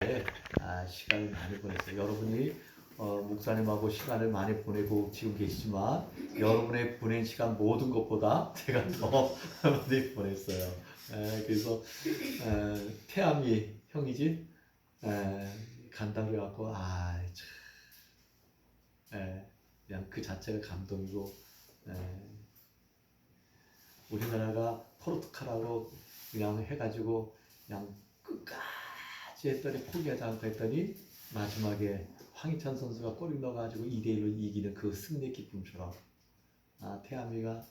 시간을 많이 보냈어요. 여러분이 목사님하고 시간을 많이 보내고 지금 계시지만 여러분의 보낸 시간 모든 것보다 제가 더 많이 보냈어요. 그래서 태암이 형이지 간다 그래갖고 그냥 그 자체가 감동이고 우리나라가 포르투갈하고 그냥 해가지고 그냥 끝까지 했더니 포기하지 않고 했더니 마지막에 황희찬 선수가 골을 넣어가지고 2대1로 이기는 그 승리 기쁨처럼 태아미가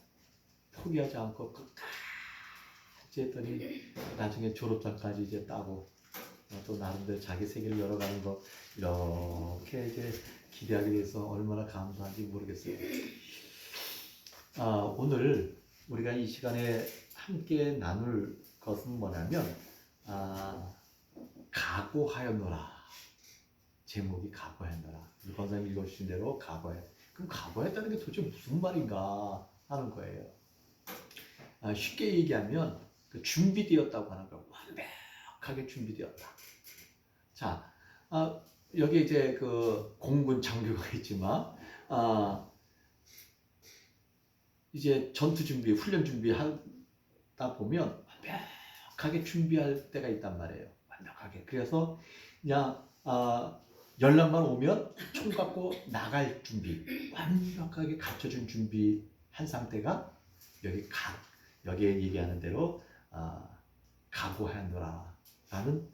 포기하지 않고 끝까지 했더니 나중에 졸업장까지 이제 따고 또 나름대로 자기 세계를 열어가는 거 이렇게 이제 기대하게 돼서 얼마나 감사한지 모르겠어요. 오늘 우리가 이 시간에 함께 나눌 것은 뭐냐면 각오하였노라. 제목이 각오하였노라. 권사님 읽어주신 대로 각오해. 그럼 각오했다는 게 도대체 무슨 말인가 하는 거예요. 쉽게 얘기하면 그 준비되었다고 하는 거예요. 완벽하게 준비되었다. 자, 여기 이제 그 공군 장교가 있지만 이제 전투 준비, 훈련 준비하다 보면 완벽하게 준비할 때가 있단 말이에요. 완벽하게. 그래서 그냥 연락만 오면 총 갖고 나갈 준비, 완벽하게 갖춰준 준비한 상태가 여기에 얘기하는 대로 각오하노라라는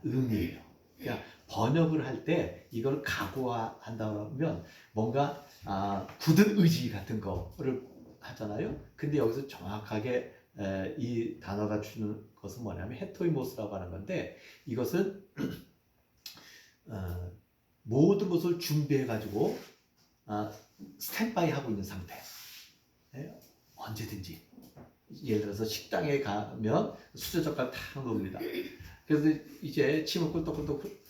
의미예요. 그러니까 번역을 할 때 이걸 각오한다 그러면 뭔가 굳은 의지 같은 거를 하잖아요. 근데 여기서 정확하게 이 단어가 주는 것은 뭐냐면 헤토이모스라고 하는 건데 이것은 모든 것을 준비해 가지고 스탠바이 하고 있는 상태. 언제든지 예를 들어서 식당에 가면 수저젓갈 탁 놓습니다. 그래서 이제 침을 꿀떡꿀떡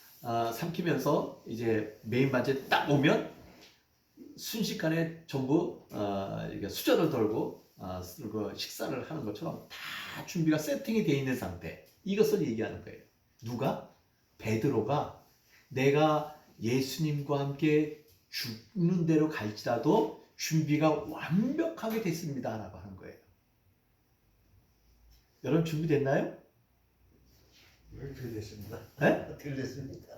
삼키면서 이제 메인 반찬 딱 오면 순식간에 전부 수저를 덜고 식사를 하는 것처럼 다 준비가 세팅이 되어 있는 상태. 이것을 얘기하는 거예요. 누가? 베드로가 내가 예수님과 함께 죽는 대로 갈지라도 준비가 완벽하게 됐습니다 라고 하는 거예요. 여러분 준비됐나요? 준비됐습니다. 네? 준비됐습니다.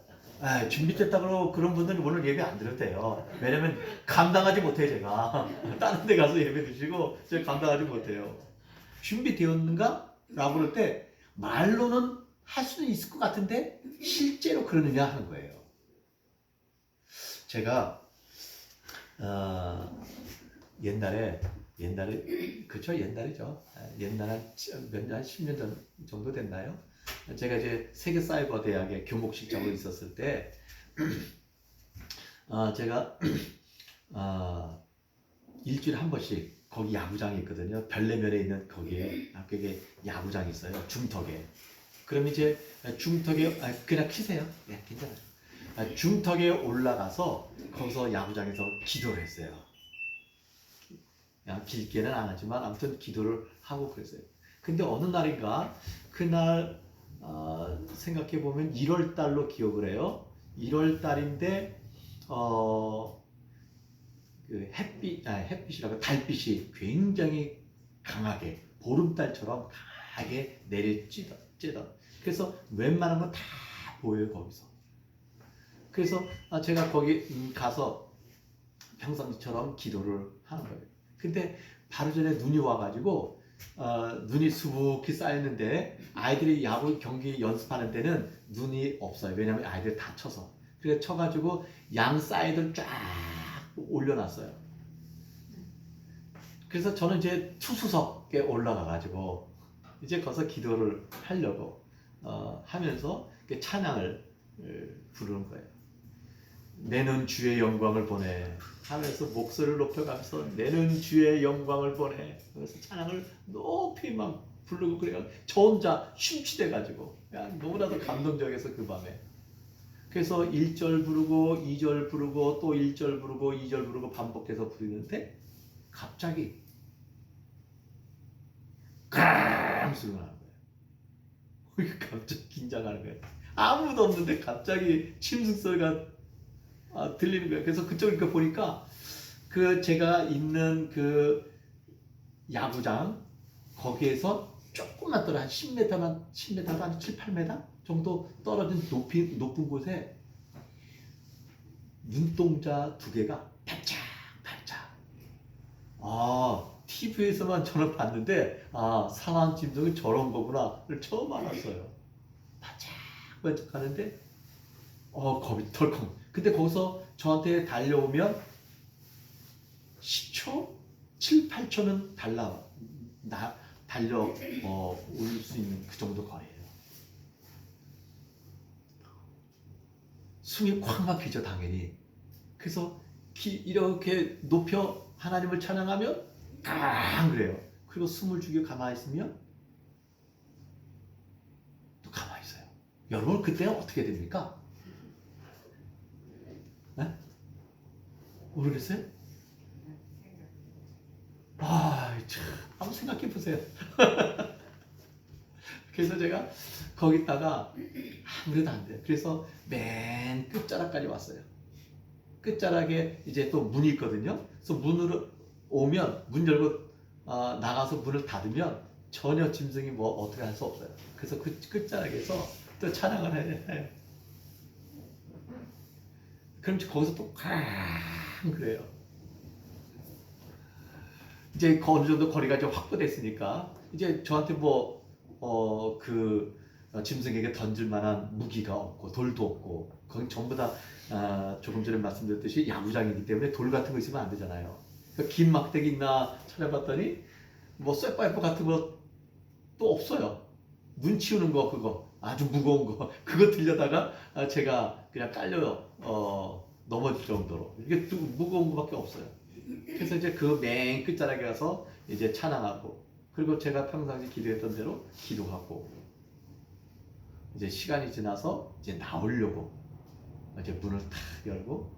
준비됐다고 그런 분들은 오늘 예배 안 드려도 돼요. 왜냐면 감당하지 못해요 제가. 다른 데 가서 예배 드시고 제가 감당하지 못해요. 준비되었는가? 라고 그럴 때 말로는 할 수는 있을 것 같은데 실제로 그러느냐 하는 거예요. 제가 옛날에 그쵸 옛날이죠. 옛날 한 10년 전 정도 됐나요? 제가 이제 세계사이버대학에 교목실장으로 있었을 때 제가 일주일에 한 번씩 거기 야구장이 있거든요. 별내면에 있는 거기에 그게 야구장이 있어요. 중턱에. 그럼 이제 중턱에 그냥 키세요. 네, 괜찮아요. 중턱에 올라가서 거기서 야구장에서 기도를 했어요. 그냥 길게는 안 하지만 아무튼 기도를 하고 그랬어요. 근데 어느 날인가 그날 생각해 보면 1월 달로 기억을 해요. 1월 달인데 그 햇빛이라고 달빛이 굉장히 강하게 보름달처럼 강하게 내리쬐던. 그래서 웬만한 건 다 보여요 거기서. 그래서 제가 거기 가서 평상시처럼 기도를 하는 거예요. 근데 바로 전에 눈이 와가지고 눈이 수북히 쌓였는데 아이들이 야구 경기 연습하는 데는 눈이 없어요. 왜냐하면 아이들이 다쳐서. 그래서 쳐가지고 양 사이드를 쫙 올려놨어요. 그래서 저는 이제 투수석에 올라가가지고 이제 거기서 기도를 하려고 하면서 찬양을 부르는 거예요. 내는 주의 영광을 보내 하면서 목소리를 높여가면서 내는 주의 영광을 보내 그래서 찬양을 높이 막 부르고 그래가 저 혼자 심취돼가지고 너무나도 감동적이어서 그 밤에 그래서 1절 부르고 2절 부르고 또 1절 부르고 2절 부르고 반복해서 부르는데 갑자기 깡 소리가 나는 거예요. 갑자기 긴장하는 거예요. 아무도 없는데 갑자기 짐승 소리가 들리는 거예요. 그래서 그쪽을 이렇게 보니까 그 제가 있는 그 야구장 거기에서 조금만 떨어 한 10m도 한 7, 8m 정도 떨어진 높은 곳에 눈동자 두 개가 반짝반짝. TV에서만 저는 봤는데 상한 짐승이 저런 거구나를 처음 알았어요. 반짝반짝 하는데 겁이 덜컹. 근데 거기서 저한테 달려오면 10초? 7, 8초는 달려 올 수 있는 그 정도 거리예요. 숨이 콱 막히죠, 당연히. 그래서 이렇게 높여 하나님을 찬양하면 그래요. 그리고 숨을 죽이고 가만히 있으면 또 가만히 있어요. 여러분 그때는 어떻게 됩니까? 네? 모르겠어요? 참, 한번 생각해 보세요. 그래서 제가 거기다가 아무래도 안 돼요. 그래서 맨 끝자락까지 왔어요. 끝자락에 이제 또 문이 있거든요. 그래서 문으로 오면 문 열고 나가서 문을 닫으면 전혀 짐승이 뭐 어떻게 할 수 없어요. 그래서 그 끝자락에서 또 찬양을 해요. 그럼 거기서 또 그래요. 이제 어느 정도 거리가 좀 확보됐으니까 이제 저한테 짐승에게 던질 만한 무기가 없고 돌도 없고 거기 전부 다 조금 전에 말씀드렸듯이 야구장이기 때문에 돌 같은 거 있으면 안 되잖아요. 그러니까 긴 막대기 있나 찾아봤더니 뭐 쇠파이프 같은 거 또 없어요. 눈 치우는 거 그거 아주 무거운 거 그거 들려다가 제가 그냥 깔려 넘어질 정도로 이게 무거운 거밖에 없어요. 그래서 이제 그 맨 끝자락에 가서 이제 찬양하고 그리고 제가 평상시 기도했던 대로 기도하고 이제 시간이 지나서 이제 나오려고 이제 문을 탁 열고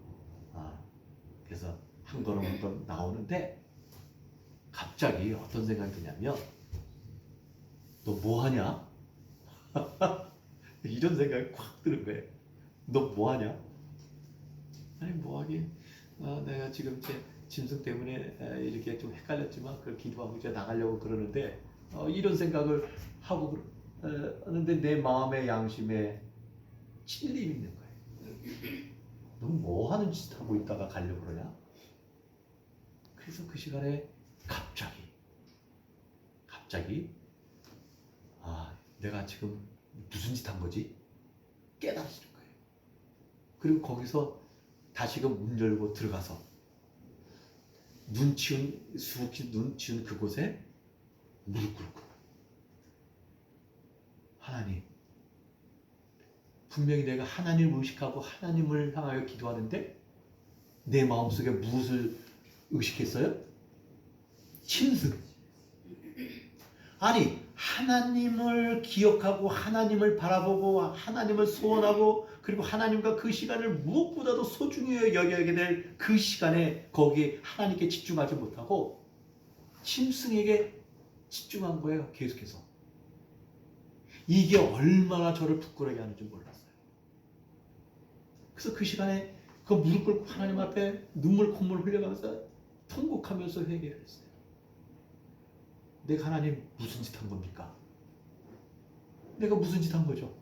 그래서 한 걸음 한 걸음 나오는데 갑자기 어떤 생각이 드냐면 너 뭐하냐? 이런 생각이 콱 드는 거예요. 너 뭐하냐? 아니 뭐하긴 내가 지금 제 짐승 때문에 이렇게 좀 헷갈렸지만 그걸 기도하고 이제 나가려고 그러는데 이런 생각을 하고 하는데 내 마음의 양심에 찔림이 있는 거예요. 너 뭐 하는 짓 하고 있다가 가려고 그러냐? 그래서 그 시간에 갑자기 내가 지금 무슨 짓 한 거지? 깨달아지는 거예요. 그리고 거기서 다시금 문 열고 들어가서 수북히 눈 치운 그곳에 무릎 꿇고 하나님, 분명히 내가 하나님을 의식하고 하나님을 향하여 기도하는데 내 마음속에 무엇을 의식했어요? 짐승. 아니 하나님을 기억하고 하나님을 바라보고 하나님을 소원하고 그리고 하나님과 그 시간을 무엇보다도 소중히 여겨야 될 그 시간에 거기에 하나님께 집중하지 못하고 짐승에게 집중한 거예요. 계속해서. 이게 얼마나 저를 부끄러게 하는지 몰랐어요. 그래서 그 시간에 그 무릎 꿇고 하나님 앞에 눈물 콧물 흘려가면서 통곡하면서 회개를 했어요. 내가 하나님 무슨 짓 한 겁니까? 내가 무슨 짓 한 거죠?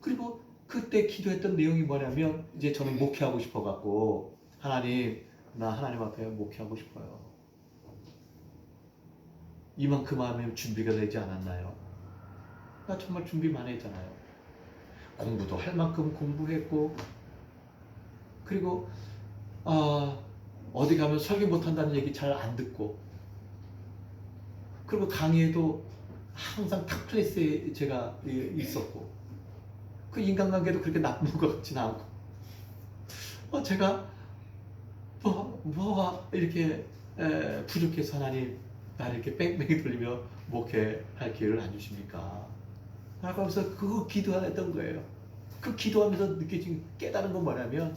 그리고 그때 기도했던 내용이 뭐냐면 이제 저는 목회하고 싶어갖고 하나님 나 하나님 앞에 목회하고 싶어요. 이만큼 하면 준비가 되지 않았나요? 나 정말 준비 많이 했잖아요. 공부도 할 만큼 공부했고 그리고 어디 가면 설교 못한다는 얘기 잘 안 듣고 그리고 강의에도 항상 탑클래스에 제가 있었고 그 인간관계도 그렇게 나쁜 것 같지는 않고 제가 뭐가 이렇게 부족해서 하나님 나를 이렇게 뺑뺑이 돌리며 목회할 기회를 안 주십니까? 라고 하면서 그거 기도했던 거예요. 그 기도하면서 느껴진 깨달은 건 뭐냐면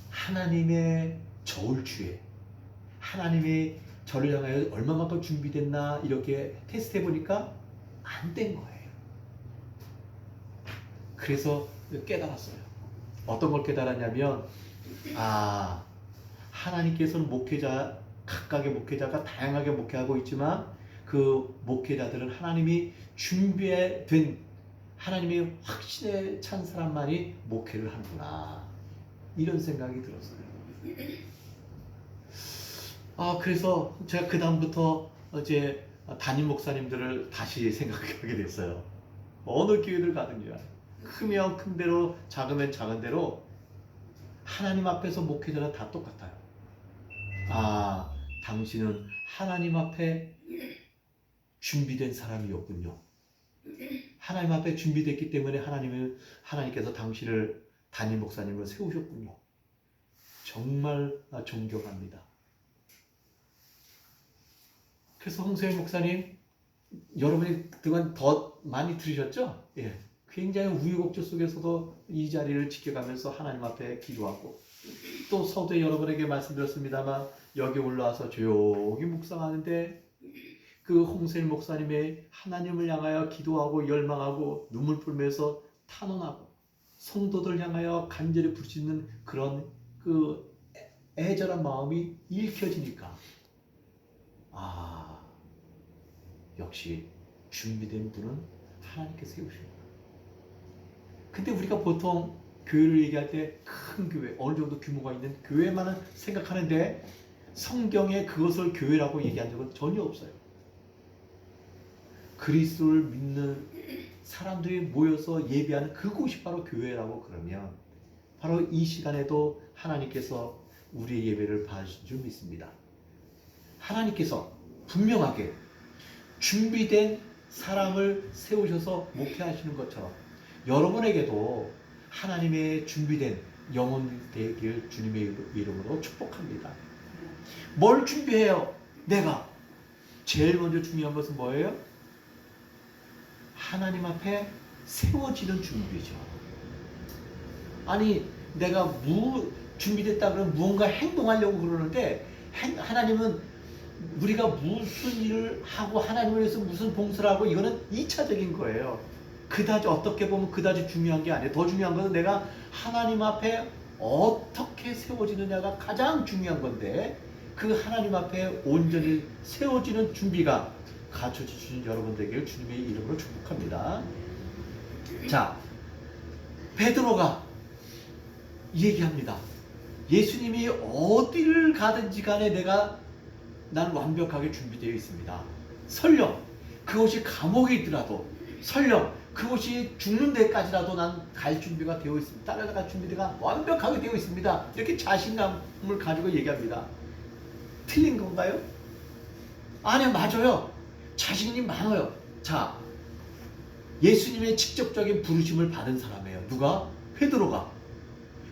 하나님의 저울추에 하나님이 저를 향하여 얼마만큼 준비됐나 이렇게 테스트 해보니까 안 된 거예요. 그래서 깨달았어요. 어떤 걸 깨달았냐면, 하나님께서는 각각의 목회자가 다양하게 목회하고 있지만 그 목회자들은 하나님이 준비된, 하나님이 확신에 찬 사람만이 목회를 하는구나, 이런 생각이 들었어요. 그래서 제가 그 다음부터 이제 담임 목사님들을 다시 생각하게 됐어요. 어느 교회를 가든지 크면 큰 대로, 작으면 작은 대로 하나님 앞에서 목회자는 다 똑같아요. 당신은 하나님 앞에 준비된 사람이었군요. 하나님 앞에 준비됐기 때문에 하나님께서 당신을 담임 목사님으로 세우셨군요. 정말 존경합니다. 그래서 홍세일 목사님, 여러분이 그동안 더 많이 들으셨죠? 예. 굉장히 우여곡절 속에서도 이 자리를 지켜가면서 하나님 앞에 기도하고, 또 서두에 여러분에게 말씀드렸습니다만 여기 올라와서 조용히 묵상하는데 그 홍세일 목사님의 하나님을 향하여 기도하고 열망하고 눈물 풀면서 탄원하고 성도들 향하여 간절히 부르짖는 그런 그 애절한 마음이 읽혀지니까, 역시 준비된 분은 하나님께서 세우십니다. 근데 우리가 보통 교회를 얘기할 때 큰 교회, 어느 정도 규모가 있는 교회만은 생각하는데 성경에 그것을 교회라고 얘기한 적은 전혀 없어요. 그리스도를 믿는 사람들이 모여서 예배하는 그곳이 바로 교회라고 그러면, 바로 이 시간에도 하나님께서 우리의 예배를 받으신 줄 믿습니다. 하나님께서 분명하게 준비된 사람을 세우셔서 목회하시는 것처럼 여러분에게도 하나님의 준비된 영혼이 되길 주님의 이름으로 축복합니다. 뭘 준비해요? 내가 제일 먼저 중요한 것은 뭐예요? 하나님 앞에 세워지는 준비죠. 내가 준비됐다 그러면 무언가 행동하려고 그러는데, 하나님은 우리가 무슨 일을 하고 하나님을 위해서 무슨 봉사를 하고, 이거는 2차적인 거예요. 그다지, 어떻게 보면 그다지 중요한 게 아니에요. 더 중요한 것은 내가 하나님 앞에 어떻게 세워지느냐가 가장 중요한 건데, 그 하나님 앞에 온전히 세워지는 준비가 갖춰주신 여러분들에게 주님의 이름으로 축복합니다. 자, 베드로가 얘기합니다. 예수님이 어디를 가든지 간에 난 완벽하게 준비되어 있습니다. 설령 그것이 감옥에 있더라도, 설령 그것이 죽는 데까지라도 난 갈 준비가 되어 있습니다. 따라갈 준비가 완벽하게 되어 있습니다. 이렇게 자신감을 가지고 얘기합니다. 틀린 건가요? 아니요, 맞아요. 자신이 많아요. 자, 예수님의 직접적인 부르심을 받은 사람이에요. 누가? 베드로가.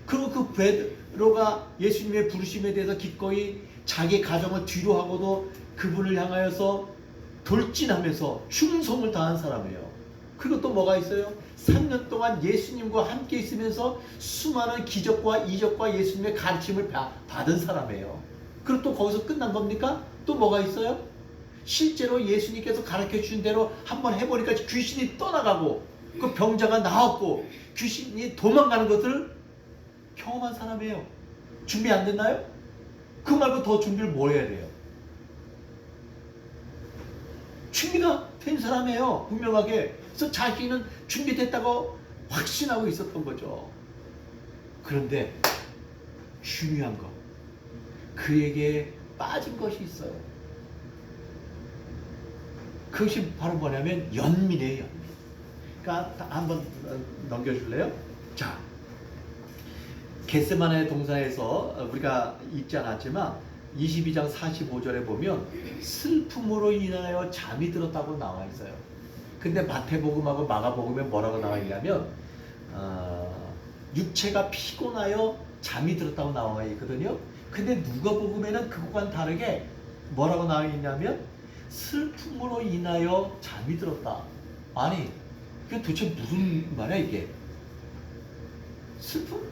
그리고 그 베드로가 예수님의 부르심에 대해서 기꺼이 자기 가정을 뒤로 하고도 그분을 향하여서 돌진하면서 충성을 다한 사람이에요. 그리고 또 뭐가 있어요? 3년 동안 예수님과 함께 있으면서 수많은 기적과 이적과 예수님의 가르침을 받은 사람이에요. 그리고 또 거기서 끝난 겁니까? 또 뭐가 있어요? 실제로 예수님께서 가르쳐 주신 대로 한번 해보니까 귀신이 떠나가고 그 병자가 나았고 귀신이 도망가는 것을 경험한 사람이에요. 준비 안 됐나요? 그 말고 더 준비를 뭐 해야 돼요? 준비가 된 사람이에요. 분명하게. 그래서 자기는 준비됐다고 확신하고 있었던 거죠. 그런데 중요한 거, 그에게 빠진 것이 있어요. 그것이 바로 뭐냐면 연민이에요. 연민. 그러니까 한번 넘겨줄래요? 자, 겟세마네 동산에서 우리가 읽지 않았지만 22장 45절에 보면 슬픔으로 인하여 잠이 들었다고 나와 있어요. 근데 마태복음하고 마가복음에 뭐라고 나와 있냐면 육체가 피곤하여 잠이 들었다고 나와 있거든요. 근데 누가복음에는 그것과는 다르게 뭐라고 나와 있냐면 슬픔으로 인하여 잠이 들었다. 아니, 그게 도대체 무슨 말이야 이게? 슬픔?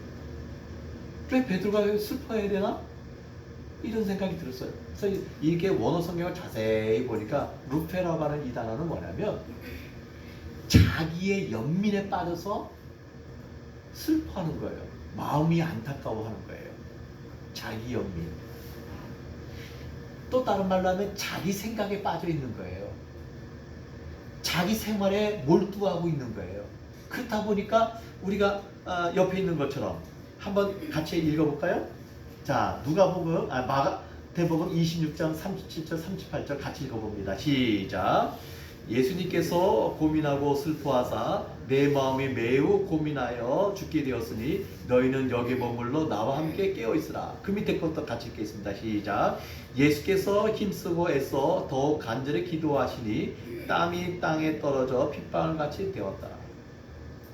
왜 베드로가 슬퍼해야 되나? 이런 생각이 들었어요. 그래서 이게 원어 성경을 자세히 보니까 루페라고 하는 이 단어는 뭐냐면 자기의 연민에 빠져서 슬퍼하는 거예요. 마음이 안타까워하는 거예요. 자기 연민. 또 다른 말로 하면 자기 생각에 빠져 있는 거예요. 자기 생활에 몰두하고 있는 거예요. 그렇다 보니까 우리가 옆에 있는 것처럼 한번 같이 읽어볼까요? 자, 마가복음 26장 37절 38절 같이 읽어봅니다. 시작. 예수님께서 고민하고 슬퍼하사 내 마음이 매우 고민하여 죽게 되었으니 너희는 여기 머물러 나와 함께 깨어있으라. 그 밑에 것도 같이 읽겠습니다. 시작. 예수께서 힘쓰고 애써 더욱 간절히 기도하시니 땀이 땅에 떨어져 핏방울같이 되었더라.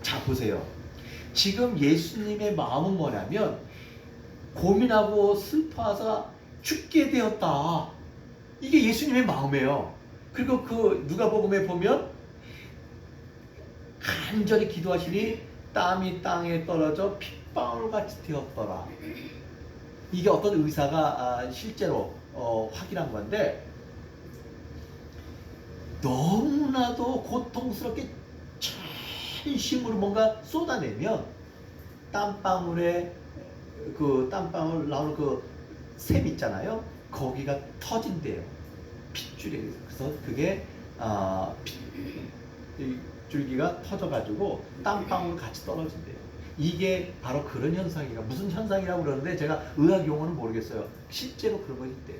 자, 보세요. 지금 예수님의 마음은 뭐냐면 고민하고 슬퍼하사 죽게 되었다. 이게 예수님의 마음이에요. 그리고 그 누가복음에 보면 간절히 기도하시니 땀이 땅에 떨어져 핏방울같이 되었더라. 이게 어떤 의사가 실제로 확인한 건데, 너무나도 고통스럽게 전심으로 뭔가 쏟아내면 땀방울에 그 땀방울 나오는 그 샘 있잖아요. 거기가 터진대요. 핏줄이. 그래서 그게 줄기가 터져가지고 땀방울 같이 떨어진대요. 이게 바로 그런 현상이라, 무슨 현상이라고 그러는데 제가 의학 용어는 모르겠어요. 실제로 그런 거 있대요.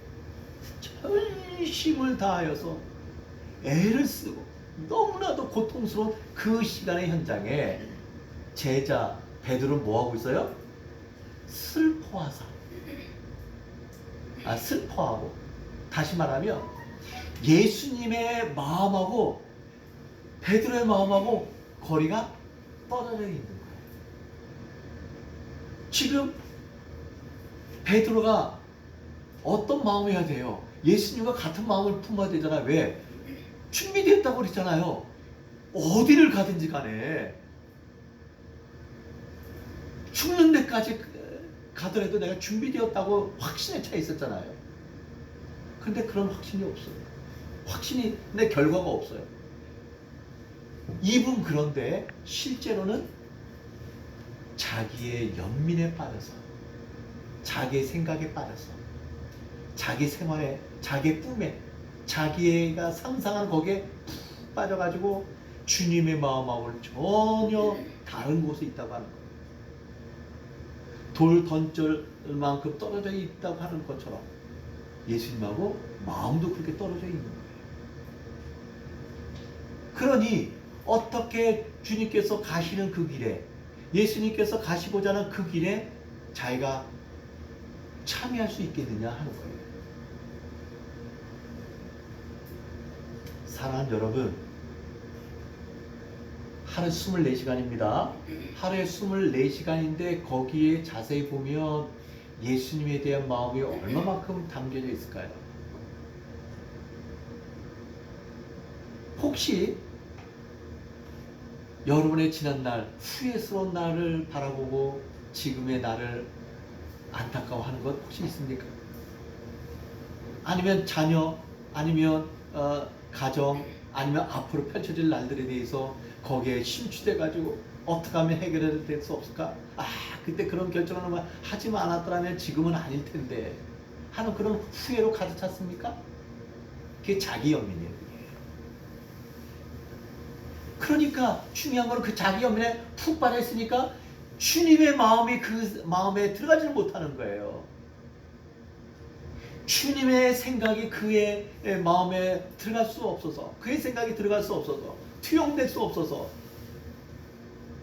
전심을 다하여서 애를 쓰고 너무나도 고통스러운 그 시간의 현장에 제자 베드로는 뭐하고 있어요? 슬퍼하고, 다시 말하면 예수님의 마음하고 베드로의 마음하고 거리가 떨어져 있는 거예요. 지금 베드로가 어떤 마음이어야 돼요? 예수님과 같은 마음을 품어야 되잖아요. 왜? 준비됐다고 그랬잖아요. 어디를 가든지 간에 죽는 데까지 가더라도 내가 준비되었다고 확신에 차 있었잖아요. 근데 그런 확신이 없어요. 확신이 내 결과가 없어요. 이분 그런데 실제로는 자기의 연민에 빠져서, 자기의 생각에 빠져서, 자기 생활에, 자기 꿈에, 자기가 상상한 거기에 푹 빠져가지고 주님의 마음하고는 전혀 다른 곳에 있다고 하는 거예요. 돌 던질 만큼 떨어져 있다고 하는 것처럼 예수님하고 마음도 그렇게 떨어져 있는 거예요. 그러니 어떻게 주님께서 가시는 그 길에, 예수님께서 가시고자 하는 그 길에 자기가 참여할 수 있겠느냐 하는 거예요. 사랑하는 여러분, 하루 24시간입니다. 하루에 24시간인데 거기에 자세히 보면 예수님에 대한 마음이 얼마만큼 담겨져 있을까요? 혹시 여러분의 지난 날, 후회스러운 날을 바라보고 지금의 나를 안타까워하는 것 혹시 있습니까? 아니면 자녀, 아니면 가정, 아니면 앞으로 펼쳐질 날들에 대해서 거기에 심취돼가지고 어떻게 하면 해결될 수 없을까? 그때 그런 결정을 하지만 않았더라면 지금은 아닐 텐데 하는 그런 후회로 가득 찼습니까? 그게 자기 연민이에요. 그러니까 중요한 거는 그 자기 연민에 푹 빠져 있으니까 주님의 마음이 그 마음에 들어가지를 못하는 거예요. 주님의 생각이 그의 마음에 들어갈 수 없어서, 그의 생각이 들어갈 수 없어서, 투영될 수 없어서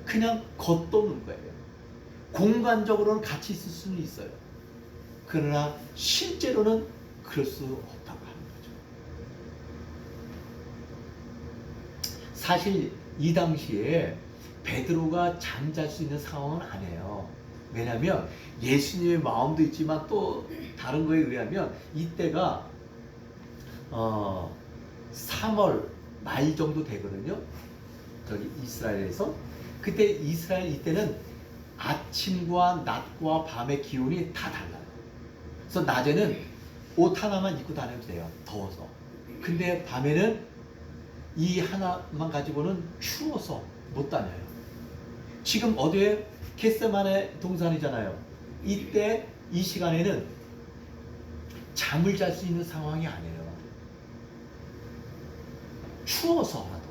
그냥 겉도는 거예요. 공간적으로는 같이 있을 수는 있어요. 그러나 실제로는 그럴 수 없다고 하는 거죠. 사실 이 당시에 베드로가 잠잘 수 있는 상황은 아니에요. 왜냐하면 예수님의 마음도 있지만 또 다른 거에 의하면 이때가 3월 말 정도 되거든요. 저기 이스라엘에서. 그때 이스라엘 이때는 아침과 낮과 밤의 기온이 다 달라요. 그래서 낮에는 옷 하나만 입고 다녀도 돼요. 더워서. 근데 밤에는 이 하나만 가지고는 추워서 못 다녀요. 지금 어디에 겟세마네 동산이잖아요. 이때 이 시간에는 잠을 잘 수 있는 상황이 아니에요. 추워서라도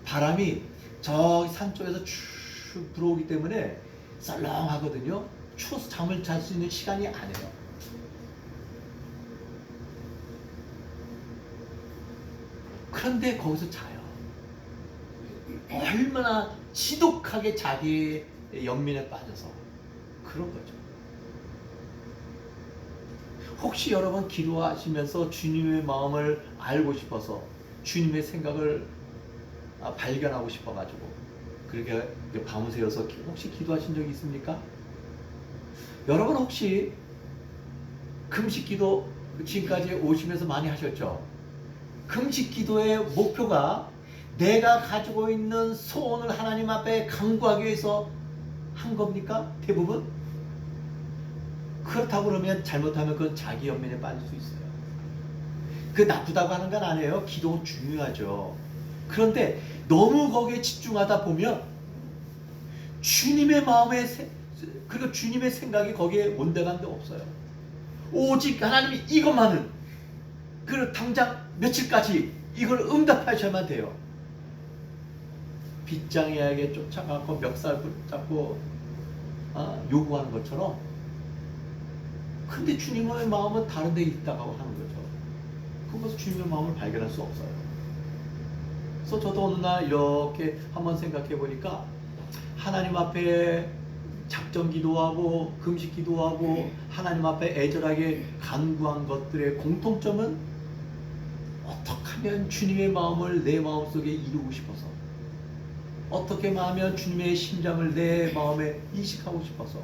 바람이 저 산 쪽에서 쭉 불어오기 때문에 썰렁하거든요. 추워서 잠을 잘 수 있는 시간이 아니에요. 그런데 거기서 자요. 얼마나 지독하게 자기의 연민에 빠져서 그런 거죠. 혹시 여러분 기도하시면서 주님의 마음을 알고 싶어서 주님의 생각을 발견하고 싶어가지고 그렇게 밤을 새워서 혹시 기도하신 적이 있습니까? 여러분 혹시 금식 기도 지금까지 오시면서 많이 하셨죠? 금식 기도의 목표가 내가 가지고 있는 소원을 하나님 앞에 간구하기 위해서 한 겁니까? 대부분? 그렇다고 그러면 잘못하면 그건 자기 연민에 빠질 수 있어요. 그 나쁘다고 하는 건 아니에요. 기도는 중요하죠. 그런데 너무 거기에 집중하다 보면 주님의 마음에 그리고 주님의 생각이 거기에 온데간데 없어요. 오직 하나님이 이것만은 그리고 당장 며칠까지 이걸 응답하셔야만 돼요. 빗장이에게 쫓아가고 멱살 붙잡고 요구하는 것처럼. 근데 주님의 마음은 다른 데 있다고 하는 거죠. 그것은 주님의 마음을 발견할 수 없어요. 그래서 저도 어느 날 이렇게 한번 생각해 보니까 하나님 앞에 작정 기도하고 금식 기도하고 하나님 앞에 애절하게 간구한 것들의 공통점은 어떻게 하면 주님의 마음을 내 마음속에 이루고 싶어서, 어떻게 하면 주님의 심장을 내 마음에 이식하고 싶어서,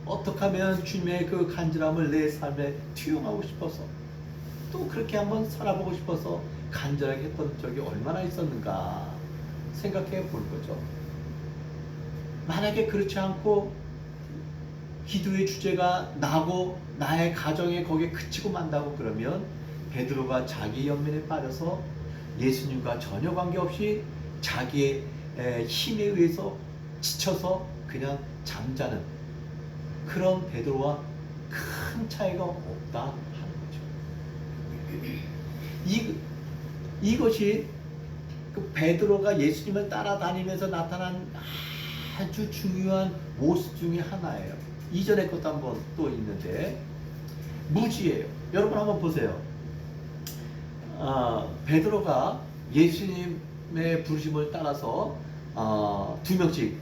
어떻게 하면 주님의 그 간절함을 내 삶에 투영하고 싶어서, 또 그렇게 한번 살아보고 싶어서 간절하게 했던 적이 얼마나 있었는가 생각해 볼 거죠. 만약에 그렇지 않고 기도의 주제가 나고 나의 가정에 거기에 그치고 만다고 그러면 베드로가 자기 연민에 빠져서 예수님과 전혀 관계없이 자기의 힘에 의해서 지쳐서 그냥 잠자는 그런 베드로와 큰 차이가 없다 하는 거죠. 이것이 그 베드로가 예수님을 따라다니면서 나타난 아주 중요한 모습 중에 하나예요. 이전의 것도 한번 또 있는데 무지예요. 여러분 한번 보세요. 베드로가 예수님의 부르심을 따라서 2명씩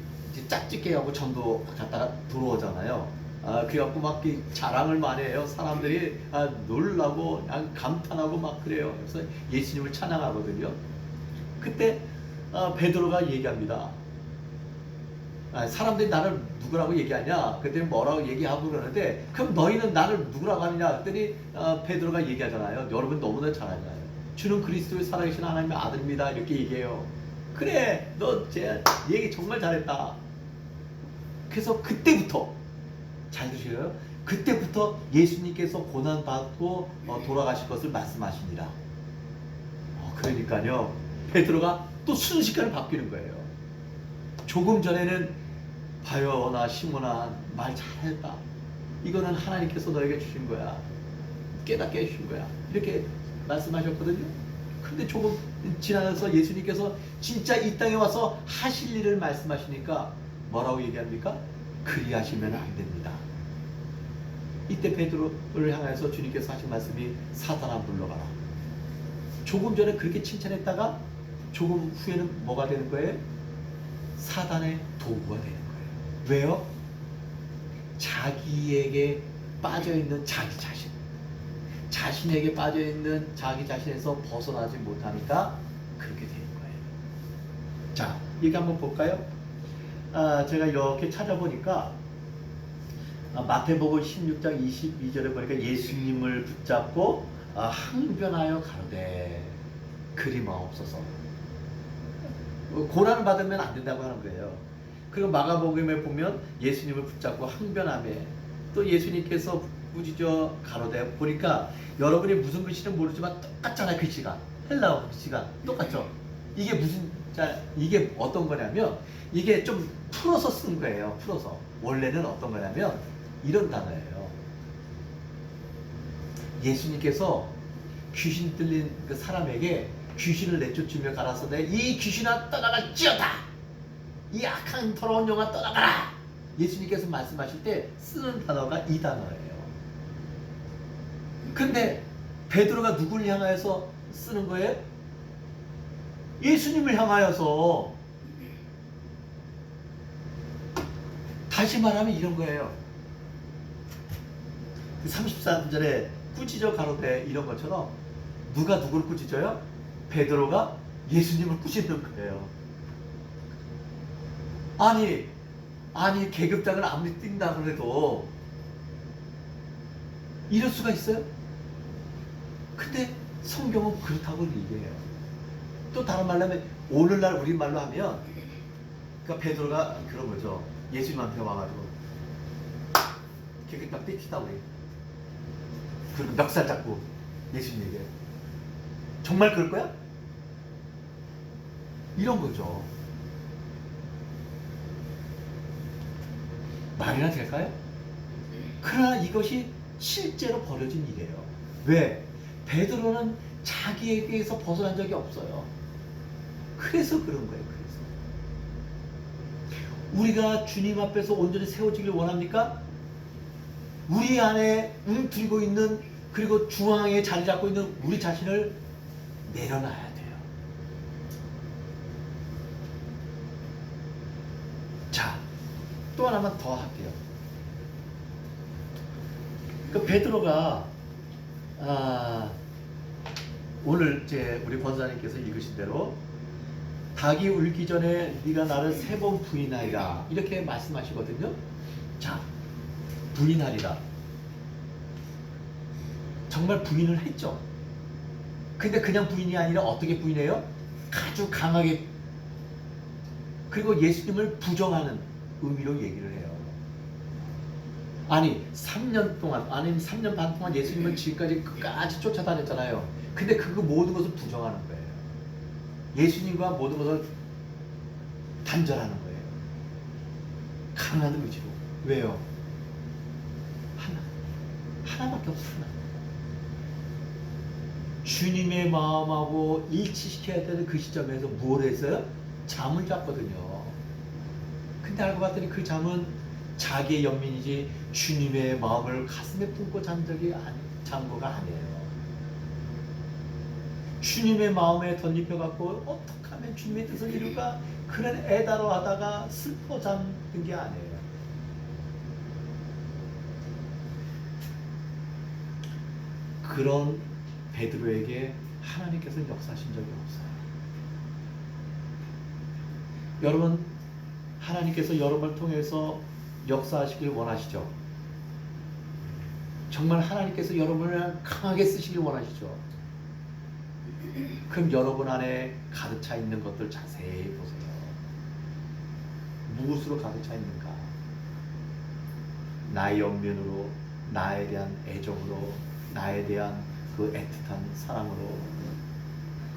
짝짓게 하고 전도 갔다가 들어오잖아요. 그래갖고 막 자랑을 많이 해요. 사람들이 놀라고 감탄하고 막 그래요. 그래서 예수님을 찬양하거든요. 그때 베드로가 얘기합니다. 사람들이 나를 누구라고 얘기하냐? 그때 뭐라고 얘기하고 그러는데 그럼 너희는 나를 누구라고 하느냐? 그랬더니 베드로가 얘기하잖아요. 여러분 너무나 잘 알잖아요. 주는 그리스도의 살아계신 하나님의 아들입니다. 이렇게 얘기해요. 그래, 너 제 얘기 정말 잘했다. 그래서 그때부터 잘 들으셔요. 그때부터 예수님께서 고난받고 돌아가실 것을 말씀하시니라. 그러니까요. 베드로가 또 순식간에 바뀌는 거예요. 조금 전에는 바요나 시몬아 말 잘했다. 이거는 하나님께서 너에게 주신 거야. 깨닫게 해주신 거야. 이렇게 말씀하셨거든요. 근데 조금 지나서 예수님께서 진짜 이 땅에 와서 하실 일을 말씀하시니까 뭐라고 얘기합니까? 그리하시면 안 됩니다. 이때 베드로를 향해서 주님께서 하신 말씀이 사탄아 물러가라. 조금 전에 그렇게 칭찬했다가 조금 후에는 뭐가 되는 거예요? 사단의 도구가 되는 거예요. 왜요? 자기에게 빠져있는 자기 자신, 자신에게 빠져있는 자기 자신에서 벗어나지 못하니까 그렇게 되는 거예요. 자, 이거 한번 볼까요? 제가 이렇게 찾아보니까 마태복음 16장 22절에 보니까 예수님을 붙잡고 항변하여 가로되 그리 마옵소서. 고난을 받으면 안 된다고 하는 거예요. 그리고 마가복음에 보면 예수님을 붙잡고 항변하며 또 예수님께서 부짖어 가로되 보니까 여러분이 무슨 글씨는 모르지만 똑같잖아요. 글씨가 헬라어 글씨가 똑같죠? 이게 이게 어떤 거냐면 이게 좀 풀어서 쓴 거예요. 풀어서. 원래는 어떤 거냐면 이런 단어예요. 예수님께서 귀신 들린 그 사람에게 귀신을 내쫓으며 가라사대 이 귀신아 떠나갈지어다. 이 악한 더러운 영아 떠나가라. 예수님께서 말씀하실 때 쓰는 단어가 이 단어예요. 근데 베드로가 누구를 향하여서 쓰는 거예요? 예수님을 향하여서. 다시 말하면 이런 거예요. 33절에 꾸짖어 가로되 이런 것처럼 누가 누구를 꾸짖어요? 베드로가 예수님을 꾸짖는 거예요. 아니 계급장을 아무리 뛴다 그래도 이럴 수가 있어요? 근데 성경은 그렇다고 얘기해요. 또 다른 말로 하면 오늘날 우리말로 하면 그러니까 베드로가 그런 거죠. 예수님한테 와가지고 계급장 삐치다 우리. 그리고 멱살 잡고 예수님에게 정말 그럴 거야? 이런 거죠. 말이나 될까요? 그러나 이것이 실제로 벌어진 일이에요. 왜? 베드로는 자기에게서 벗어난 적이 없어요. 그래서 그런 거예요. 그래서 우리가 주님 앞에서 온전히 세워지길 원합니까? 우리 안에 움트리고 있는 그리고 중앙에 자리 잡고 있는 우리 자신을 내려놔야 돼요. 자, 또 하나만 더 할게요. 그 베드로가 오늘 이제 우리 권사님께서 읽으신 대로 닭이 울기 전에 네가 나를 3번 부인하리라 이렇게 말씀하시거든요. 자, 부인하리라. 정말 부인을 했죠. 근데 그냥 부인이 아니라 어떻게 부인해요? 아주 강하게. 그리고 예수님을 부정하는 의미로 얘기를 해요. 아니 3년 동안 아니면 3년 반 동안 예수님을 지금까지 끝까지 쫓아다녔잖아요. 근데 그 모든 것을 부정하는 거예요. 예수님과 모든 것을 단절하는 거예요. 강한 의지로. 왜요? 하나밖에 없어. 하나. 주님의 마음하고 일치시켜야 되는 그 시점에서 뭘 했어요? 잠을 잤거든요. 근데 알고 봤더니 그 잠은 자기의 연민이지 주님의 마음을 가슴에 품고 잔 거가 아니에요. 주님의 마음에 덧입혀갖고 어떻게 하면 주님의 뜻을 이룰까 그런 애다로 하다가 슬퍼 잠든 게 아니에요. 그런 베드로에게 하나님께서 역사하신 적이 없어요. 여러분, 하나님께서 여러분을 통해서 역사하시길 원하시죠? 정말 하나님께서 여러분을 강하게 쓰시길 원하시죠? 그럼 여러분 안에 가득 차 있는 것들 자세히 보세요. 무엇으로 가득 차 있는가? 나의 연민으로, 나에 대한 애정으로, 나에 대한 그 애틋한 사랑으로.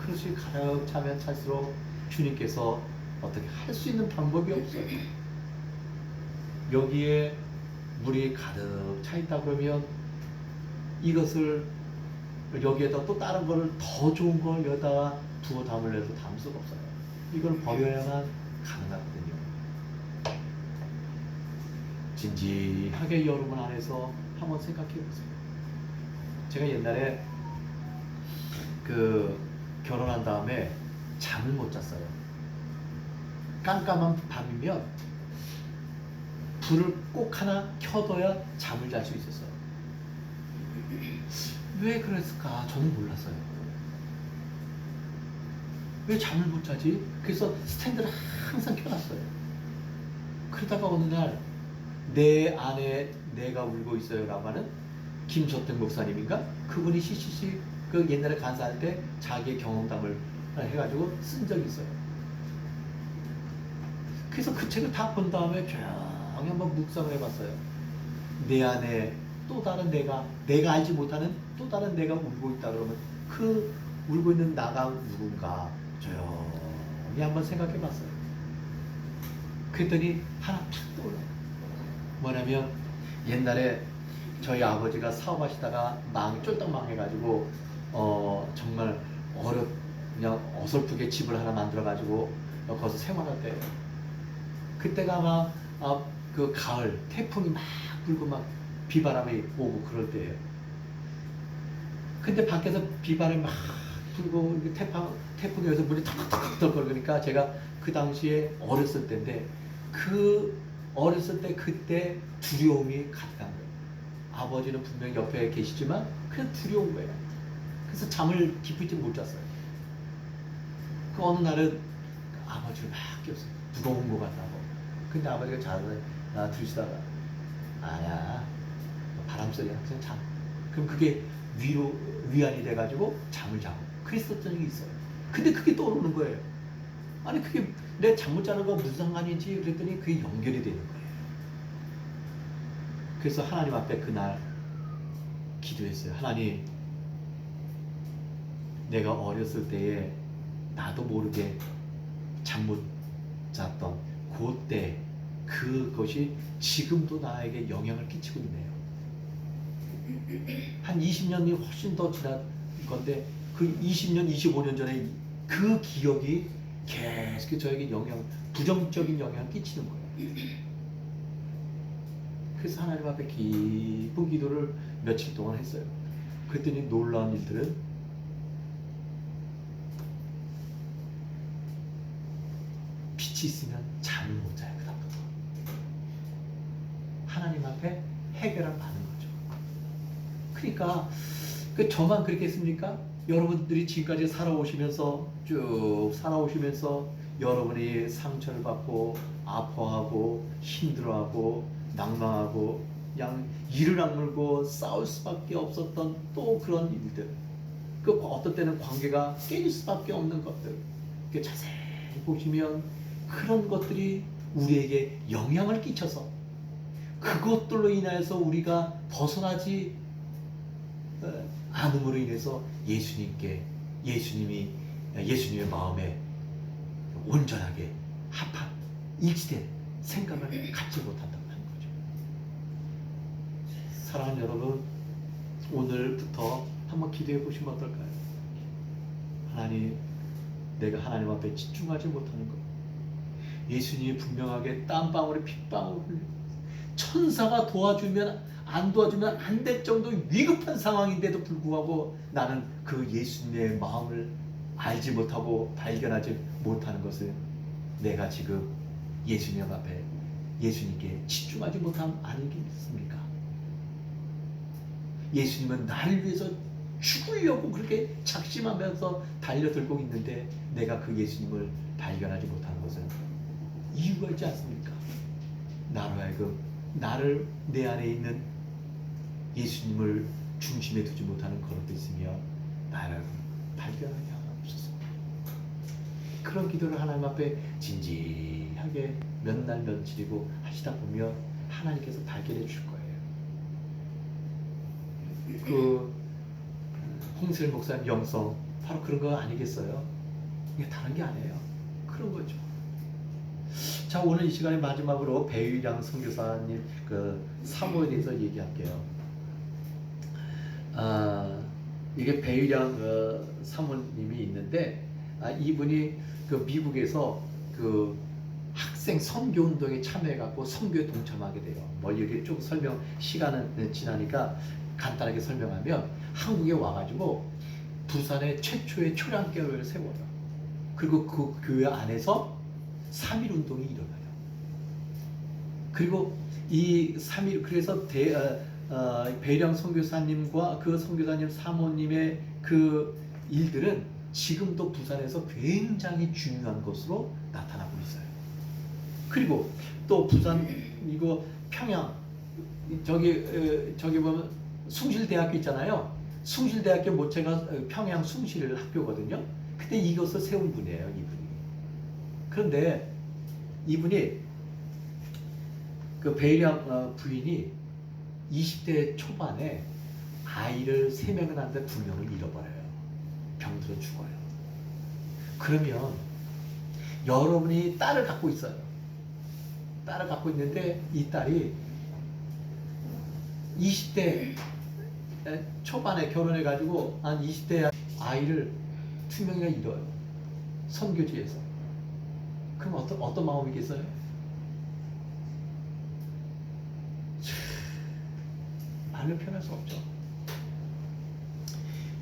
그것이 가득 차면 찰수록 주님께서 어떻게 할 수 있는 방법이 없어요. 여기에 물이 가득 차 있다 그러면 이것을 여기에다 또 다른 거를 더 좋은 걸 여기다가 두어 담으려도 담을 수가 없어요. 이걸 버려야만 가능하거든요. 진지하게 여러분 안에서 한번 생각해 보세요. 제가 옛날에 그 결혼한 다음에 잠을 못 잤어요. 깜깜한 밤이면 불을 꼭 하나 켜둬야 잠을 잘 수 있었어요. 왜 그랬을까? 저는 몰랐어요. 왜 잠을 못 자지? 그래서 스탠드를 항상 켜놨어요. 그러다가 어느 날 내 안에 내가 울고 있어요 라고 하는 김조택 목사님인가? 그분이 CCC 그 옛날에 간사할 때 자기의 경험담을 해가지고 쓴 적이 있어요. 그래서 그 책을 다 본 다음에 조용히 한번 묵상을 해봤어요. 내 안에 또 다른 내가 알지 못하는 또 다른 내가 울고 있다 그러면 그 울고 있는 나가 누군가 조용히 한번 생각해 봤어요. 그랬더니 하나 탁 떠올라요. 뭐냐면 옛날에 저희 아버지가 사업하시다가 쫄딱 망해가지고 정말 그냥 어설프게 집을 하나 만들어가지고 거기서 생활할 때예요. 그때가 아마 그 가을 태풍이 막 불고 막 비바람이 오고 그럴 때예요. 근데 밖에서 비바람이 막 불고 태풍이 여기서 물이 턱턱턱 그러니까 제가 그 당시에 어렸을 때인데 그 어렸을 때 그때 두려움이 가득한 거예요. 아버지는 분명히 옆에 계시지만 그냥 두려운 거예요. 그래서 잠을 깊이 못 잤어요. 그 어느 날은 아버지를 막 깨웠어요. 누가 온 것 같다고. 근데 아버지가 자다가 들으시다가 아야 바람소리야 그냥 자. 그럼 그게 위안이 돼가지고 잠을 자고 그랬었던 적이 있어요. 근데 그게 떠오르는 거예요. 아니 그게 내 잠 못 자는 거 무슨 상관이지 그랬더니 그게 연결이 되는 거예요. 그래서 하나님 앞에 그날 기도했어요. 하나님, 내가 어렸을 때에 나도 모르게 잠 못 잤던 그때 그것이 지금도 나에게 영향을 끼치고 있네요. 한 20년이 훨씬 더 지난 건데 그 20년, 25년 전에 그 기억이 계속 저에게 부정적인 영향을 끼치는 거예요. 그래서 하나님 앞에 깊은 기도를 며칠 동안 했어요. 그랬더니 놀라운 일들은 빛이 있으면 잠을 못 자요. 그다음부터 하나님 앞에 해결을 받는 거죠. 그러니까 저만 그렇게 했습니까? 여러분들이 지금까지 살아오시면서 쭉 살아오시면서 여러분이 상처를 받고 아파하고 힘들어하고 낭망하고 그냥 이를 악물고 싸울 수밖에 없었던 또 그런 일들, 그 어떤 때는 관계가 깨질 수밖에 없는 것들, 자세히 보시면 그런 것들이 우리에게 영향을 끼쳐서 그것들로 인하여서 우리가 벗어나지 않음으로 인해서 예수님의 마음에 온전하게 합한 일치된 생각을 갖지 못한다고 하는 거죠. 사랑하는 여러분, 오늘부터 한번 기도해 보시면 어떨까요? 하나님, 내가 하나님 앞에 집중하지 못하는 것, 예수님이 분명하게 땀방울에 핏방울을 흘리고 천사가 도와주면 안 도와주면 안 될 정도 위급한 상황인데도 불구하고 나는 그 예수님의 마음을 알지 못하고 발견하지 못하는 것은 내가 지금 예수님 앞에 예수님께 집중하지 못함 아니겠습니까? 예수님은 나를 위해서 죽으려고 그렇게 작심하면서 달려들고 있는데 내가 그 예수님을 발견하지 못하는 것은 이유가 있지 않습니까? 나로 하여금 나를 내 안에 있는 예수님을 중심에 두지 못하는 그런 데 있으며 나를 발견하게 하옵소서. 그런 기도를 하나님 앞에 진지하게 몇 날 며칠이고 하시다 보면 하나님께서 발견해 주실 거예요. 그 홍슬 목사님 영성 바로 그런 거 아니겠어요? 이게 다른 게 아니에요. 그런 거죠. 자, 오늘 이 시간에 마지막으로 배유량 선교사님 그 사모에 대해서 얘기할게요. 이게 배유량 사모님이 있는데 이분이 그 미국에서 그 학생 선교 운동에 참여해갖고 선교에 동참하게 돼요. 뭐 이렇게 쭉 시간은 지나니까 간단하게 설명하면 한국에 와가지고 부산에 최초의 초량교회를 세워요. 그리고 그 교회 안에서 3.1 운동이 일어나요. 그리고 이 3.1 그래서 배량 선교사님과 그 선교사님 사모님의 그 일들은 지금도 부산에서 굉장히 중요한 것으로 나타나고 있어요. 그리고 또 부산 이거 평양 저기 보면 숭실대학교 있잖아요. 숭실대학교 모체가 평양 숭실 학교거든요. 그때 이것을 세운 분이에요, 이분이. 그런데 이분이 그 배량 부인이 20대 초반에 아이를 3명을 낳는데 2명을 잃어버려요. 병들어 죽어요. 그러면 여러분이 딸을 갖고 있어요. 딸을 갖고 있는데 이 딸이 20대 초반에 결혼해가지고 한 20대 아이를 2명이나 잃어요. 선교지에서. 그럼 어떤 마음이겠어요? 말로 표현할 수 없죠.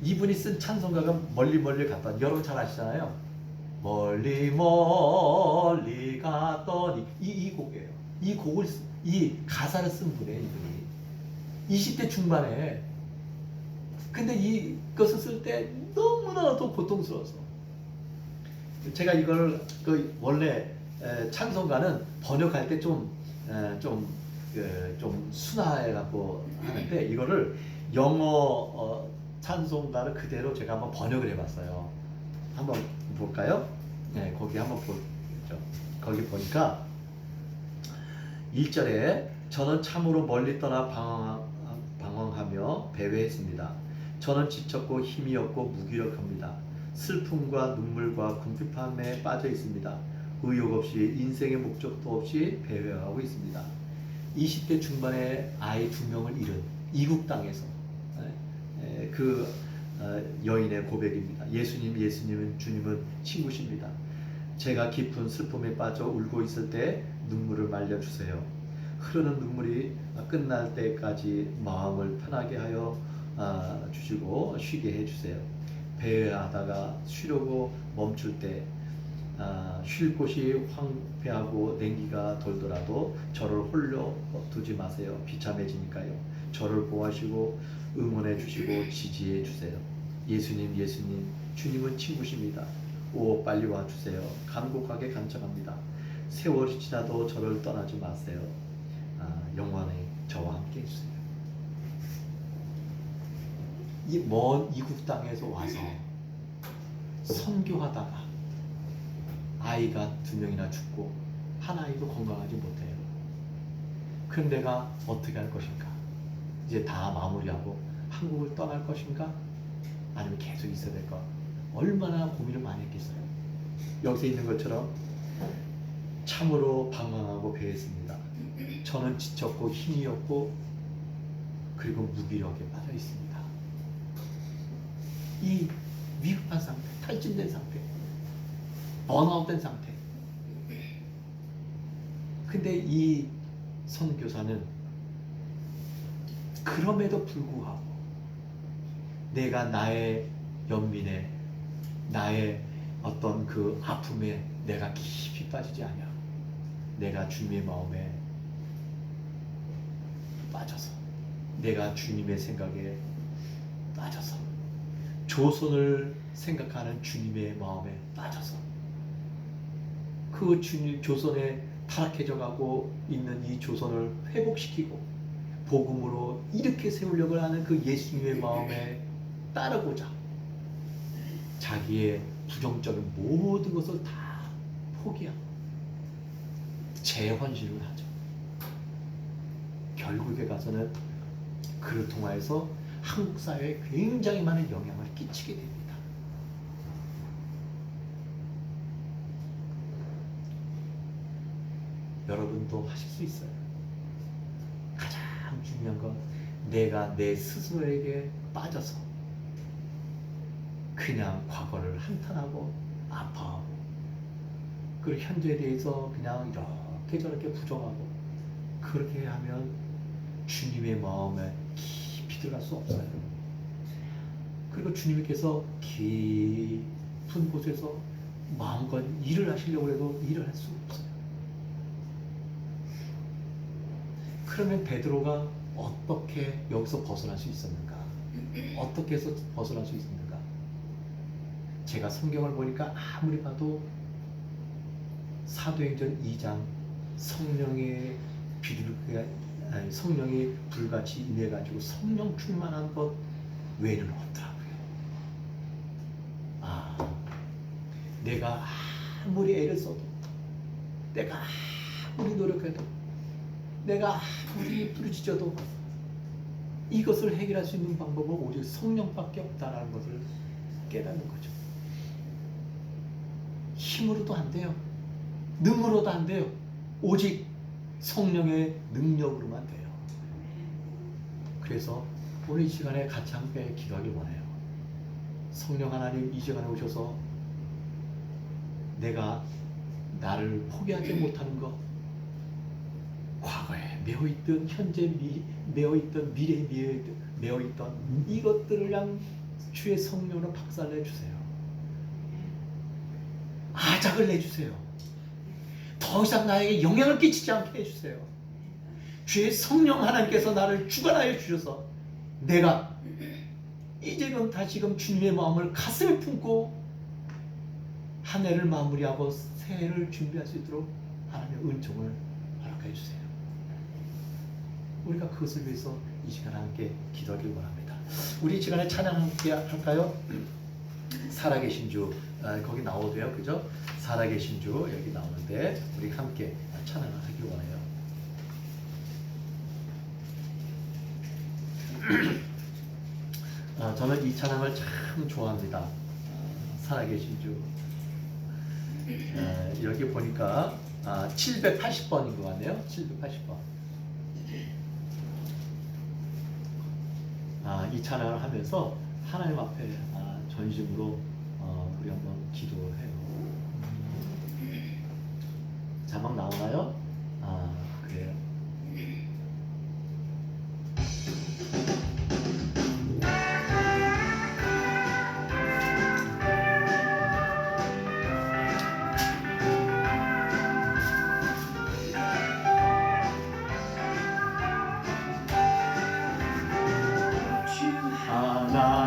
이분이 쓴 찬송가가 멀리 멀리 갔다. 여러분 잘 아시잖아요. 멀리 멀리 갔더니 이 곡이에요. 이 가사를 쓴 분이에요. 이분이 20대 중반에. 근데 이것을 쓸 때 너무나도 고통스러워서 제가 이걸 원래 찬송가는 번역할 때 좀 순화해 갖고 하는데 이거를 영어 찬송가를 그대로 제가 한번 번역을 해봤어요. 한번 볼까요? 네, 거기 한번 보죠. 거기 보니까 1절에 저는 참으로 멀리 떠나 방황하며 배회했습니다. 저는 지쳤고 힘이 없고 무기력합니다. 슬픔과 눈물과 궁핍함에 빠져 있습니다. 의욕 없이 인생의 목적도 없이 배회하고 있습니다. 20대 중반에 아이 2명을 잃은 이국 땅에서 그 여인의 고백입니다. 예수님은 주님은 친구십니다. 제가 깊은 슬픔에 빠져 울고 있을 때 눈물을 말려주세요. 흐르는 눈물이 끝날 때까지 마음을 편하게 하여 주시고 쉬게 해주세요. 배회하다가 쉬려고 멈출 때 쉴 곳이 황폐하고 냉기가 돌더라도 저를 홀려 두지 마세요. 비참해지니까요. 저를 보호하시고 응원해 주시고 지지해 주세요. 예수님 주님은 친구십니다. 오 빨리 와주세요. 간곡하게 간청합니다. 세월이 지나도 저를 떠나지 마세요. 영원히 저와 함께 해주세요. 이 먼 이국 땅에서 와서 선교하다가 아이가 2명이나 죽고 한 아이도 건강하지 못해요. 그럼 내가 어떻게 할 것인가? 이제 다 마무리하고 한국을 떠날 것인가? 아니면 계속 있어야 될까? 얼마나 고민을 많이 했겠어요. 여기서 있는 것처럼 참으로 방황하고 배했습니다. 저는 지쳤고 힘이 없고 그리고 무기력에 빠져 있습니다. 이 위급한 상태, 탈진된 상태, 번아웃된 상태. 근데 이 선교사는 그럼에도 불구하고 내가 나의 연민에 나의 어떤 그 아픔에 내가 깊이 빠지지 않냐. 내가 주님의 마음에 빠져서 내가 주님의 생각에 빠져서 조선을 생각하는 주님의 마음에 빠져서 그 조선에 타락해져 가고 있는 이 조선을 회복시키고 복음으로 이렇게 세우려고 하는 그 예수님의 마음에 따르고자 자기의 부정적인 모든 것을 다 포기하고 재헌신을 하죠. 결국에 가서는 그를 통하여서 한국 사회에 굉장히 많은 영향을 끼치게 됩니다. 여러분도 하실 수 있어요. 가장 중요한 건 내가 내 스스로에게 빠져서 그냥 과거를 한탄하고 아파하고 그리고 현재에 대해서 그냥 이렇게 저렇게 부정하고 그렇게 하면 주님의 마음에 깊이 들어갈 수 없어요. 그리고 주님께서 깊은 곳에서 마음껏 일을 하시려고 해도 일을 할 수 없어요. 그러면 베드로가 어떻게 여기서 벗어날 수 있었는가? 어떻게 해서 벗어날 수 있었는가? 제가 성경을 보니까 아무리 봐도 사도행전 2장 성령의 성령이 불같이 임해가지고 성령 충만한 것 외에는 없더라고요. 내가 아무리 애를 써도 내가 아무리 노력해도 내가 아무리 부르짖어도 이것을 해결할 수 있는 방법은 오직 성령밖에 없다라는 것을 깨닫는 거죠. 힘으로도 안 돼요. 능으로도 안 돼요. 오직 성령의 능력으로만 돼요. 그래서 오늘 이 시간에 같이 함께 기도하길 원해요. 성령 하나님 이 시간에 오셔서 내가 나를 포기하지 못하는 것, 과거에 매어있던, 현재 매어있던, 미래에 매어있던 이것들을 그냥 주의 성령으로 박살내주세요. 아작을 내주세요. 더 이상 나에게 영향을 끼치지 않게 해주세요. 주의 성령 하나님께서 나를 주관하여 주셔서 내가 이제는 다시금 주님의 마음을 가슴에 품고 한 해를 마무리하고 새 해를 준비할 수 있도록 하나님의 은총을 허락해 주세요. 우리가 그것을 위해서 이 시간에 함께 기도하길 원합니다. 우리 이 시간에 찬양 함께 할까요? 살아계신 주, 거기 나오고요, 그죠? 살아계신 주 여기 나오는데 우리 함께 찬양을 하길 원해요. 저는 이 찬양을 참 좋아합니다. 살아계신 주. 여기 보니까 780번인 것 같네요. 780번. 이 찬양을 하면서 하나님 앞에 전심으로 우리 한번 기도해요. 자막 나오나요? 그래요.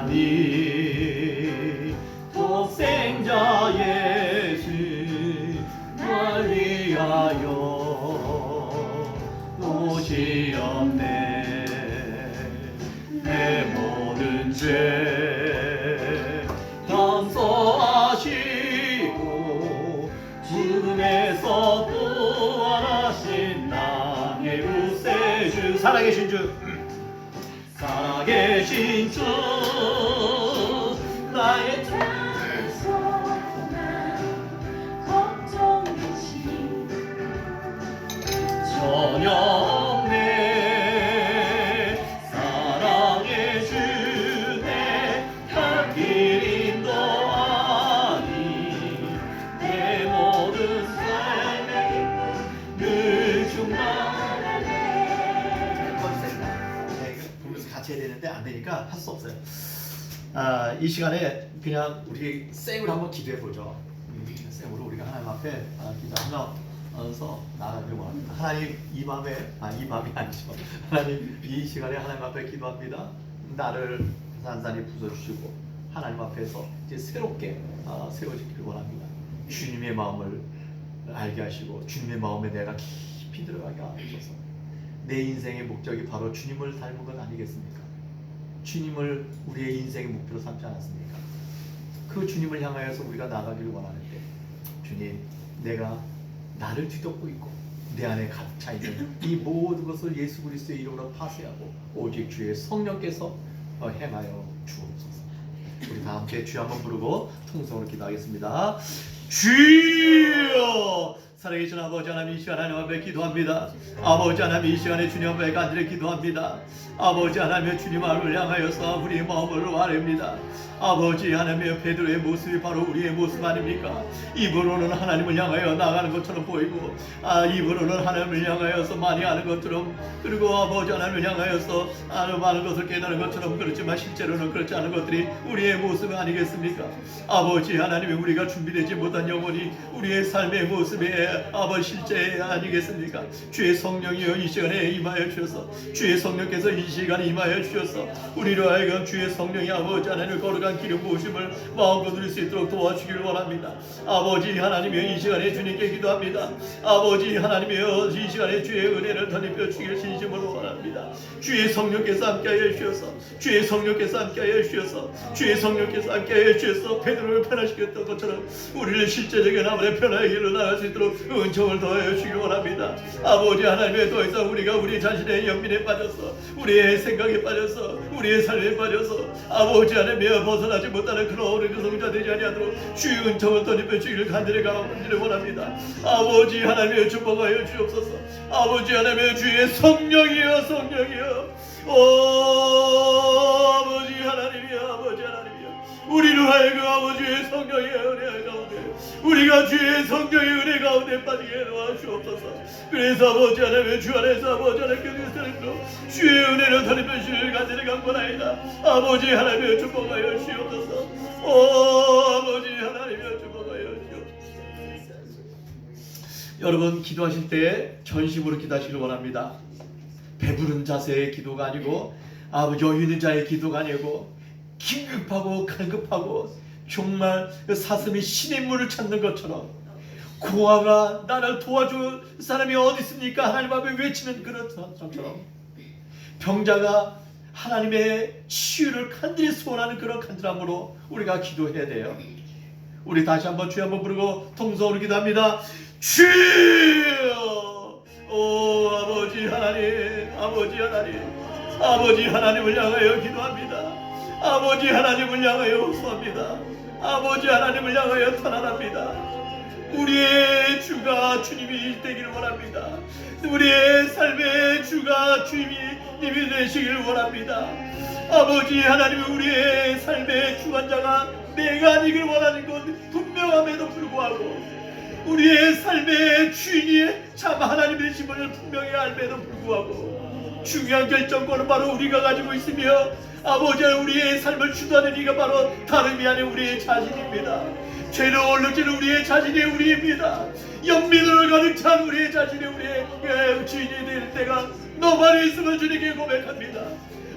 하나님 독생자 예수 날 위하여 오시었네. 내 모든 죄 용서하시고 죽음에서 부활하신 나의 구세주 살아계신 주 살아계신 주 나의 저녁 내 사랑의 주내 곁길 인도하니 내 모든 삶에 늘 충만하네. 보면서 같이 해야 되는데 안 되니까 할 수 없어요. 이 시간에 그냥 우리 생으로 한번 기도해 보죠. 생으로 우리가 하나님 앞에 기도하면서 나아가려고 합니다. 하나님 이 마음이 아니죠. 하나님 이 시간에 하나님 앞에 기도합니다. 나를 산산히 부숴주시고 하나님 앞에서 이제 새롭게 세워지기를 원합니다. 주님의 마음을 알게 하시고 주님의 마음에 내가 깊이 들어가게 하셔서 내 인생의 목적이 바로 주님을 닮은 것 아니겠습니까? 주님을 우리의 인생의 목표로 삼지 않았습니까? 그 주님을 향하여서 우리가 나가기를 원하는데 주님, 내가 나를 뒤덮고 있고 내 안에 가득 차 있는 이 모든 것을 예수 그리스도의 이름으로 파쇄하고 오직 주의 성령께서 행하여 주옵소서. 우리 다 함께 주여 한번 부르고 통성으로 기도하겠습니다. 주여! 살아계신 아버지 하나님, 이 시간 하나님 앞에 기도합니다. 아버지 하나님, 이 시간에 주님 앞에 간절히 기도합니다. 아버지 하나님, 주님 앞을 향하여서 우리의 마음을 아뢰입니다. 아버지 하나님의 베드로의 모습이 바로 우리의 모습 아닙니까? 입으로는 하나님을 향하여 나가는 것처럼 보이고 입으로는 하나님을 향하여서 많이 하는 것처럼, 그리고 아버지 하나님을 향하여서 많은 것을 깨닫는 것처럼, 그렇지만 실제로는 그렇지 않은 것들이 우리의 모습 아니겠습니까? 아버지 하나님이 우리가 준비되지 못한 영혼이 우리의 삶의 모습의 아버지 실제 아니겠습니까? 주의 성령이여 이 시간에 임하여 주셔서, 주의 성령께서 이 시간에 임하여 주셔서 우리로 하여금 주의 성령이 아버지 하나님을 거룩한 기름 부으심을 마음껏 누릴 수 있도록 도와주기를 원합니다. 아버지 하나님이여 이 시간에 주님께 기도합니다. 아버지 하나님이여 이 시간에 주의 은혜를 덧입혀 주길 진심으로 원합니다. 주의 성령께서 함께하여 주셔서, 주의 성령께서 함께하여 주셔서, 주의 성령께서 함께하여 주셔서 베드로를 변화시켰던 것처럼 우리를 실제적인 아버지의 변화의 길로 나갈 수 있도록 은총을 더하여 주시길 원합니다. 아버지 하나님의 더 이상 우리가 우리 자신의 연민에 빠져서 우리의 생각에 빠져서 우리의 삶에 빠져서 아버지 하나님의 벗어나지 못하는 그런 어린 성자 되지 아니하도록 주의 은총을 덧입혀 주기를 간절히 간절히 원합니다. 아버지 하나님의 축복하여 주옵소서. 아버지 하나님의 주의 성령이여 성령이여 아버지 하나님이여 아버지 하나님이여 우리를 하여금 아버지의 성령의 은혜 가운데 우리가 주의 성령의 은혜 가운데 빠지게 도와주옵소서. 그래서 아버지 하나님의 주 안에서 아버지 하나님께 드리므로 주의 은혜를 덧입혀 주시기를 간절히 간구하나이다. 아버지 하나님의 축복하여 주옵소서. 아버지 하나님의 축복하여 주옵소서. 여러분 기도하실 때 전심으로 기도하시길 원합니다. 배부른 자세의 기도가 아니고 여유 있는 자의 기도가 아니고 긴급하고 갈급하고 정말 사슴이 신의 물을 찾는 것처럼 고아가 나를 도와줄 사람이 어디 있습니까? 하나님 앞에 외치는 그런 사람처럼 병자가 하나님의 치유를 간절히 소원하는 그런 간절함으로 우리가 기도해야 돼요. 우리 다시 한번 주여 한번 부르고 통성으로 기도합니다. 주여 오 아버지 하나님 아버지 하나님 아버지 하나님을 향하여 기도합니다. 아버지 하나님을 향하여 호소합니다. 아버지 하나님을 향하여 탄원합니다. 우리의 주가 주님이 되기를 원합니다. 우리의 삶의 주가 주님이 되시기를 원합니다. 아버지 하나님 우리의 삶의 주관자가 내가 아니길 원하는 건 분명함에도 불구하고 우리의 삶의 주인이 참 하나님이심을 분명히 알매도 불구하고 중요한 결정권은 바로 우리가 가지고 있으며 아버지 우리의 삶을 주도하는 이가 바로 다름이 아닌 우리의 자신입니다. 죄로 얼룩진 우리의 자신이 우리입니다. 연민으로 가득 찬 우리의 자신이 우리의 주인이 될 때가 너만이 있음을 주님께 고백합니다.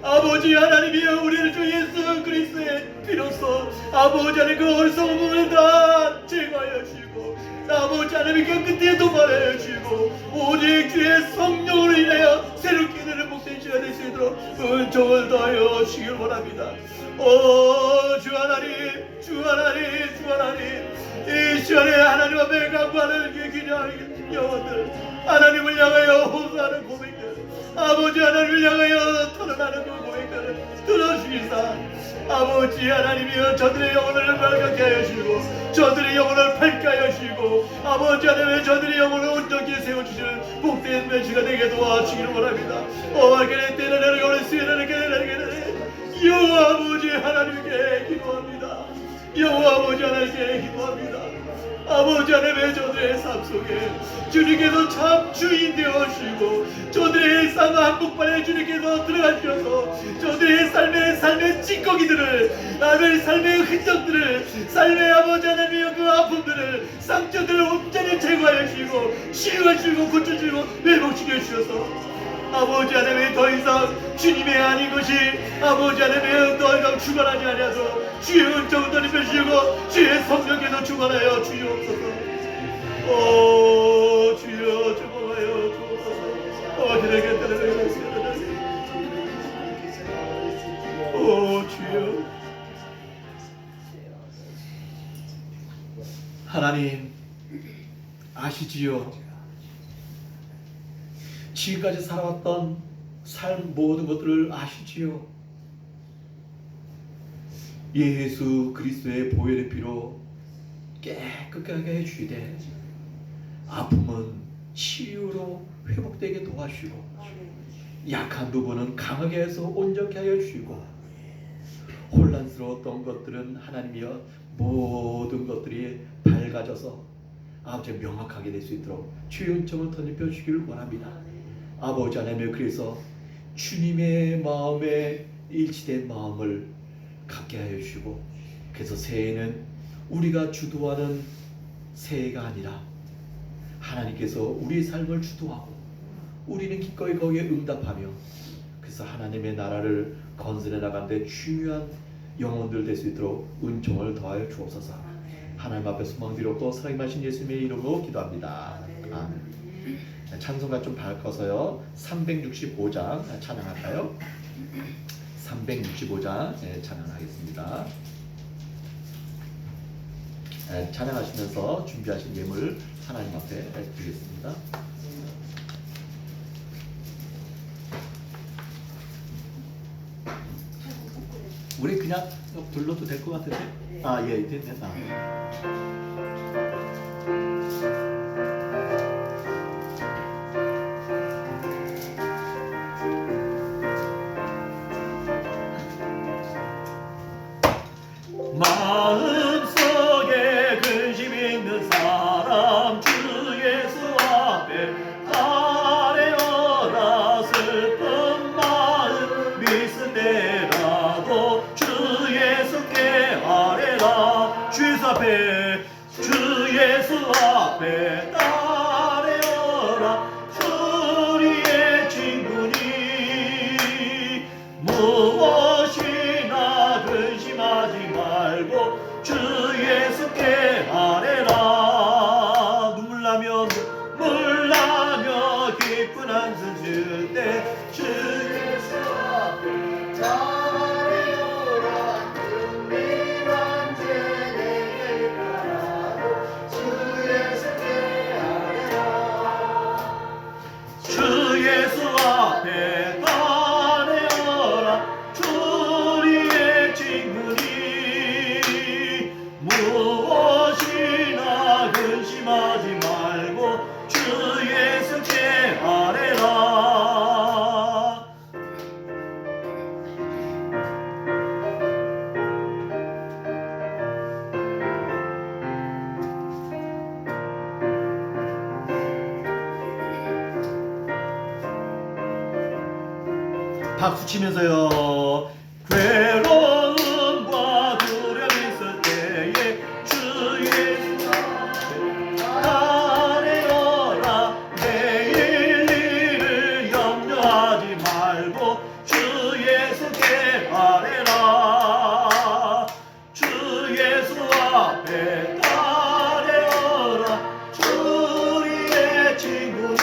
아버지 하나님이여 우리를 주 예수 그리스도의 피로써 아버지 하나님 그 어리석은 부분을 다 제거하여 주시고 아버지 하나님 그 끝에 도발하여 주시고 오직 주의 성령으로 인하여 새롭게 되는 복된 시간이 될 수 있도록 은총을 더하여 주시길 원합니다. 주 하나님 주 하나님 주 하나님 이 시간에 하나님 앞에 간구하는 귀한 영혼들 하나님을 향하여 호소하는 고백들 아버지 하나님을 향하여 토론하는 그 고백들을 들어주시사 아버지 하나님이여 저들의 영혼을 밝게 하여 주시고 저들의 영혼을 밝게 하여 주시고 아버지 하나님 저들의 영혼을 온전히 세워주시는 복된 면시가 되게 도와주시기를 원합니다. 어게네 때는 오늘 수요일에 여호와 아버지 하나님께 기도합니다. 여호와 아버지 하나님께 기도합니다. 아버지 하나님의 저들의 삶 속에 주님께서 참 주인 되어주시고 저들의 삶 한복판에 주님께서 들어가셔서 저들의 삶의 찌꺼기들을 나들 삶의 흔적들을 삶의 아버지 하나님의 그 아픔들을 상처들을 온전히 제거하여 주시고 치유하시고 고쳐주시고 회복시켜 주셔서 아버지 하나님 더 이상 주님의 아닌 것이 아버지 하나님 더 이상 주관하지 아니하소 주의 은총을 덧입혀 주시고 주의 성령께서 주관하여 주옵소서. 주여 주관하여 주옵소서. 주여 하나님 아시지요? 지금까지 살아왔던 삶 모든 것들을 아시지요? 예수 그리스도의 보혈의 피로 깨끗하게 해주시되 아픔은 치유로 회복되게 도와주시고 약한 부분은 강하게 해서 온전케 하여 주시고 혼란스러웠던 것들은 하나님이여 모든 것들이 밝아져서 아버지 명확하게 될 수 있도록 주의 은총을 덧입혀 주기를 원합니다. 아버지 하나님 그래서 주님의 마음에 일치된 마음을 갖게 하여 주시고 그래서 새해는 우리가 주도하는 새해가 아니라 하나님께서 우리의 삶을 주도하고 우리는 기꺼이 거기에 응답하며 그래서 하나님의 나라를 건설해 나가는데 중요한 영혼들 될 수 있도록 은총을 더하여 주옵소서. 하나님 앞에 소망 드렸고 사랑이 마신 예수님의 이름으로 기도합니다. 아멘. 찬송가 좀 바꿔서요 365장 찬양할까요? 365장 찬양하겠습니다. 찬양하시면서 준비하신 예물 하나님 앞에 드리겠습니다. 우리 그냥 불러도 될 것 같은데? 아, 예, 됐다. 마음속에 근심 있는 사람 주 예수 앞에 아뢰어라. 슬픈 마음 미스 때라도 주 예수께 아뢰라. 주 예수 앞에 아뢰어라. 우리의 친구니 무엇이나 근심하지 말고 주 예수께 아뢰라. 눈물 나며 기쁜 한숨 쉴 때 주 예수 앞에 아뢰어라. 은밀한 죄 내게 있더라도 주 예수께 아뢰라. 주 예수 앞에 아뢰어라. 우리의 친구니 무엇이나 근심하지 말고 주 예수께 아뢰라. 박수 치면서요. 괴로움과 두려움 있을 때에 주 예수 앞에 아뢰어라. 내일 일을 염려하지 말고 주 예수께 아뢰라. 주 예수 앞에 아뢰어라. 우리의 친구니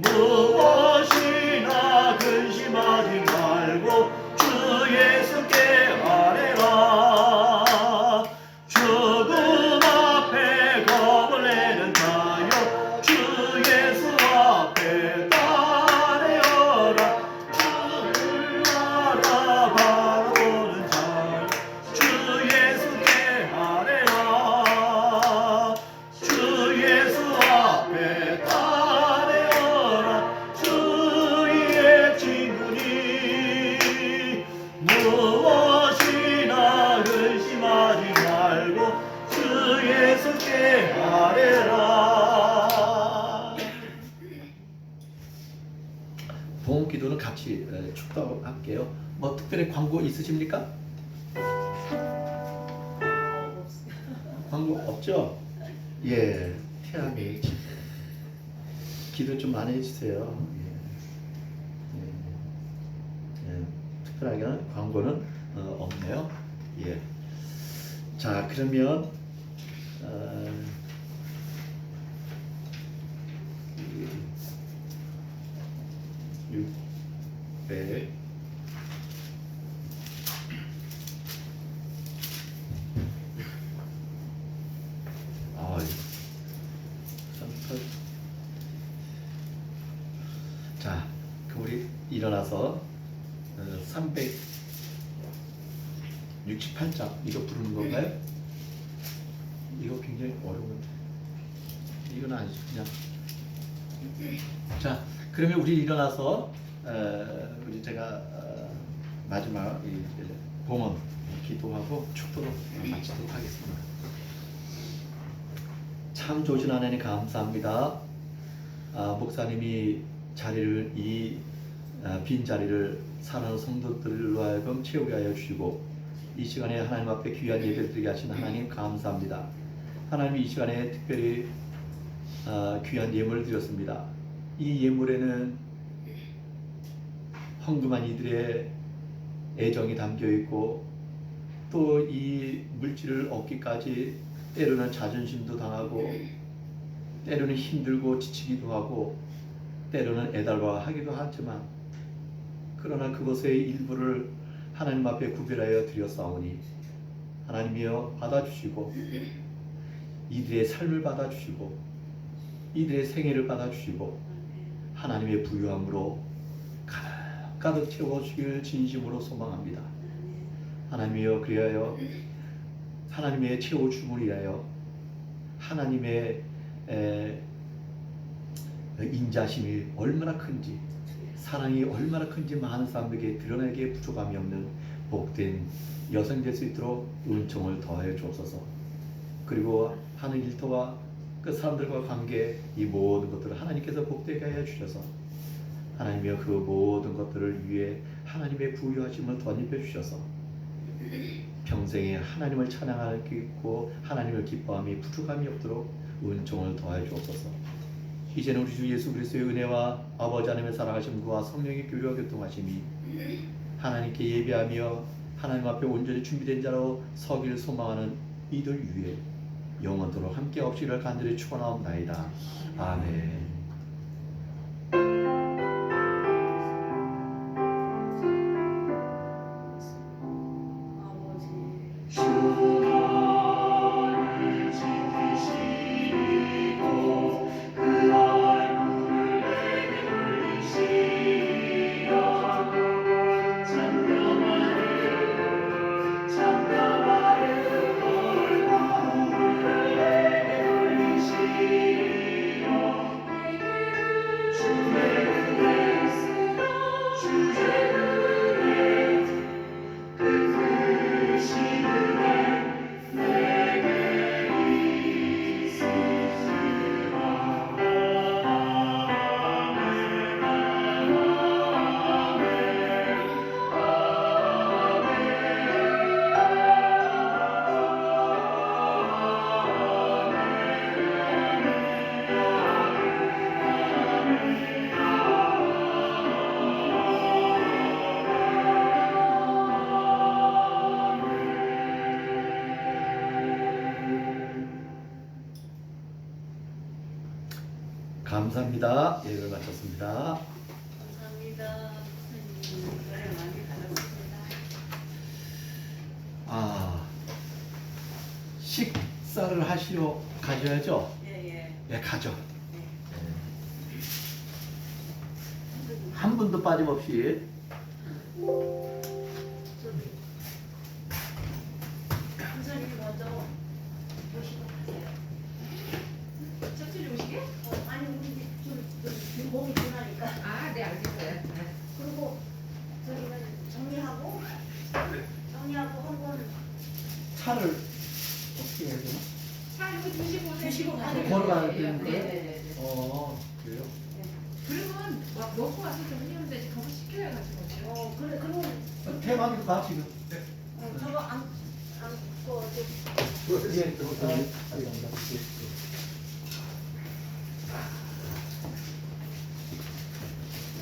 무엇이나 근심하지 말고 주 예수께 아뢰라. 죽음 앞에 겁을 내는 자여 주 예수 앞에 아뢰어라. 주를 바라보는 자여 주 예수께 아뢰라. 주 예수 앞에 아뢰어라. 주의 친구니 무엇이나 근심하지 말고 주 예수께 아뢰라. 봉헌 기도는 같이 축도할게요. 뭐 특별히 광고 있으십니까? 광고 없죠? 예, 태양이 기도 좀 많이 해주세요. 특별하게 광고는 없네요. 예. 자, 그러면 600 자, 그럼 우리 일어나서 368장 이거 부르는 건가요? 이거 굉장히 어려운데 이건 아니죠. 그냥 자, 그러면 우리 일어나서 우리 제가 마지막 봉헌 기도하고 축도로 마치도록 하겠습니다. 참 좋으신 하나님 감사합니다. 목사님이 자리를 빈 자리를 사랑하는 성도들로 하여금 채우게 하여 주시고 이 시간에 하나님 앞에 귀한 예배를 드리게 하신 하나님 감사합니다. 하나님 이 시간에 특별히 귀한 예물을 드렸습니다. 이 예물에는 헌금한 이들의 애정이 담겨 있고 또 이 물질을 얻기까지 때로는 자존심도 당하고 때로는 힘들고 지치기도 하고 때로는 애달가하기도 하지만 그러나 그것의 일부를 하나님 앞에 구별하여 드렸사오니 하나님이여 받아주시고 이들의 삶을 받아주시고 이들의 생애를 받아주시고 하나님의 부유함으로 가득 채워주길 진심으로 소망합니다. 하나님이여, 그리하여 하나님의 채워줌을 위하여 하나님의 인자심이 얼마나 큰지, 사랑이 얼마나 큰지 많은 사람들에게 드러내기에 부족함이 없는 복된 여성 될 수 있도록 은총을 더하여 주옵소서. 그리고 하는 일터와 그 사람들과 관계, 이 모든 것들을 하나님께서 복되게 하여 주셔서 하나님이여, 그 모든 것들을 위해 하나님의 부유하심을 덧입혀 주셔서 평생에 하나님을 찬양하고 하나님을 기뻐함이 부족함이 없도록 은총을 더하여 주옵소서. 이제는 우리 주 예수 그리스도의 은혜와 아버지 하나님의 사랑하심과 성령의 교류와 교통하심이 하나님께 예배하며 하나님 앞에 온전히 준비된 자로 서기를 소망하는 이들 위해 영원토록 함께 없이를 간절히 축원하옵나이다. 아멘. 감사합니다. 예배를 마쳤습니다. 감사합니다. 목사님, 은혜 많이 받았습니다. 식사를 하시러 가셔야죠? 예. 예, 가죠. 네. 한 분도 빠짐없이. 선생님 먼저 모시고 가세요. 천천히 오시게? 아니 우리 좀 몸이 불하니까. 아, 네, 알겠어요. 그리고 저기는 정리하고 한번 차를 어떻게 해야 되나? 차 이거 드시고 드시고 가세요. 걸어가야 네, 되는 거예요? 네. 그래요? 그러면 막 먹고 와서 좀 해는데 가서 시켜야가지고. 그래 그러면 대만도 가 지금. 저거 안고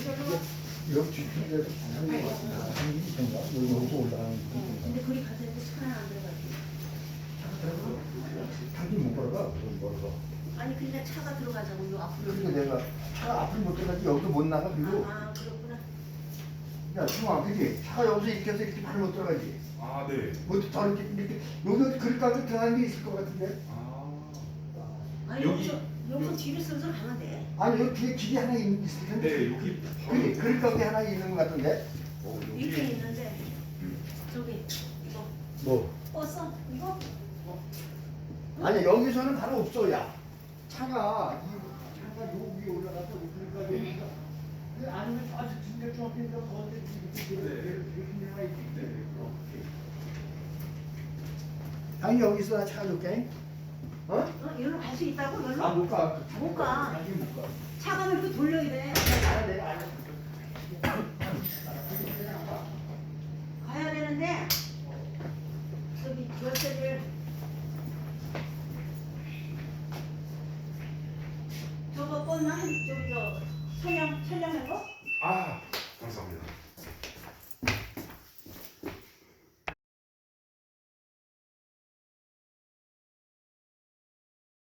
예, 옆 뒤쪽에서 장난이 왔습니다. 이iten가 여기서 올라가는 근데 거기 가서 이제 차는 안 들어가지. 타기 못 걸어가. 무슨 걸어가. 아니 근데 차가 들어가자고 요 앞으로. 그러니까 내가 차가 앞을 못 들어가지 여기도 못 나가. 그리고 아 그렇구나. 야 중앙 그지? 차가 여기서 이렇게 해서 이렇게 발을 못 들어가지. 아, 네. 뭐 저렇게 이렇게 여기 그릇가게 들어가는 게 있을 것 같은데. 아, 아니 여기- 여기서 뒤를 슬슬 가면 돼. 아니 여기 뒤에 길이 하나 있을 텐데. 네, 여기 그지? 그릇가게 하나 있는 것 같은데. 이렇게 여기 있는데 저기 이거 뭐? 버스 이거 아니 여기서는 바로 없어. 야 차가 차가 요 위에 올라가서 그릇가게 있으니까. 아니면 아주 진짜 좀 앞에 더 이렇게 있지. 아니 여기서 차 줄게. 어? 여기로 갈 수 있다고 여기로? 아 못 가. 못 가. 아직 못 가. 차가 이렇게 돌려야 돼. 알아 내가 알아. 가야 되는데 저기 열쇠를 저거 껐나? 저기 저 촬영한 거? 아, 감사합니다.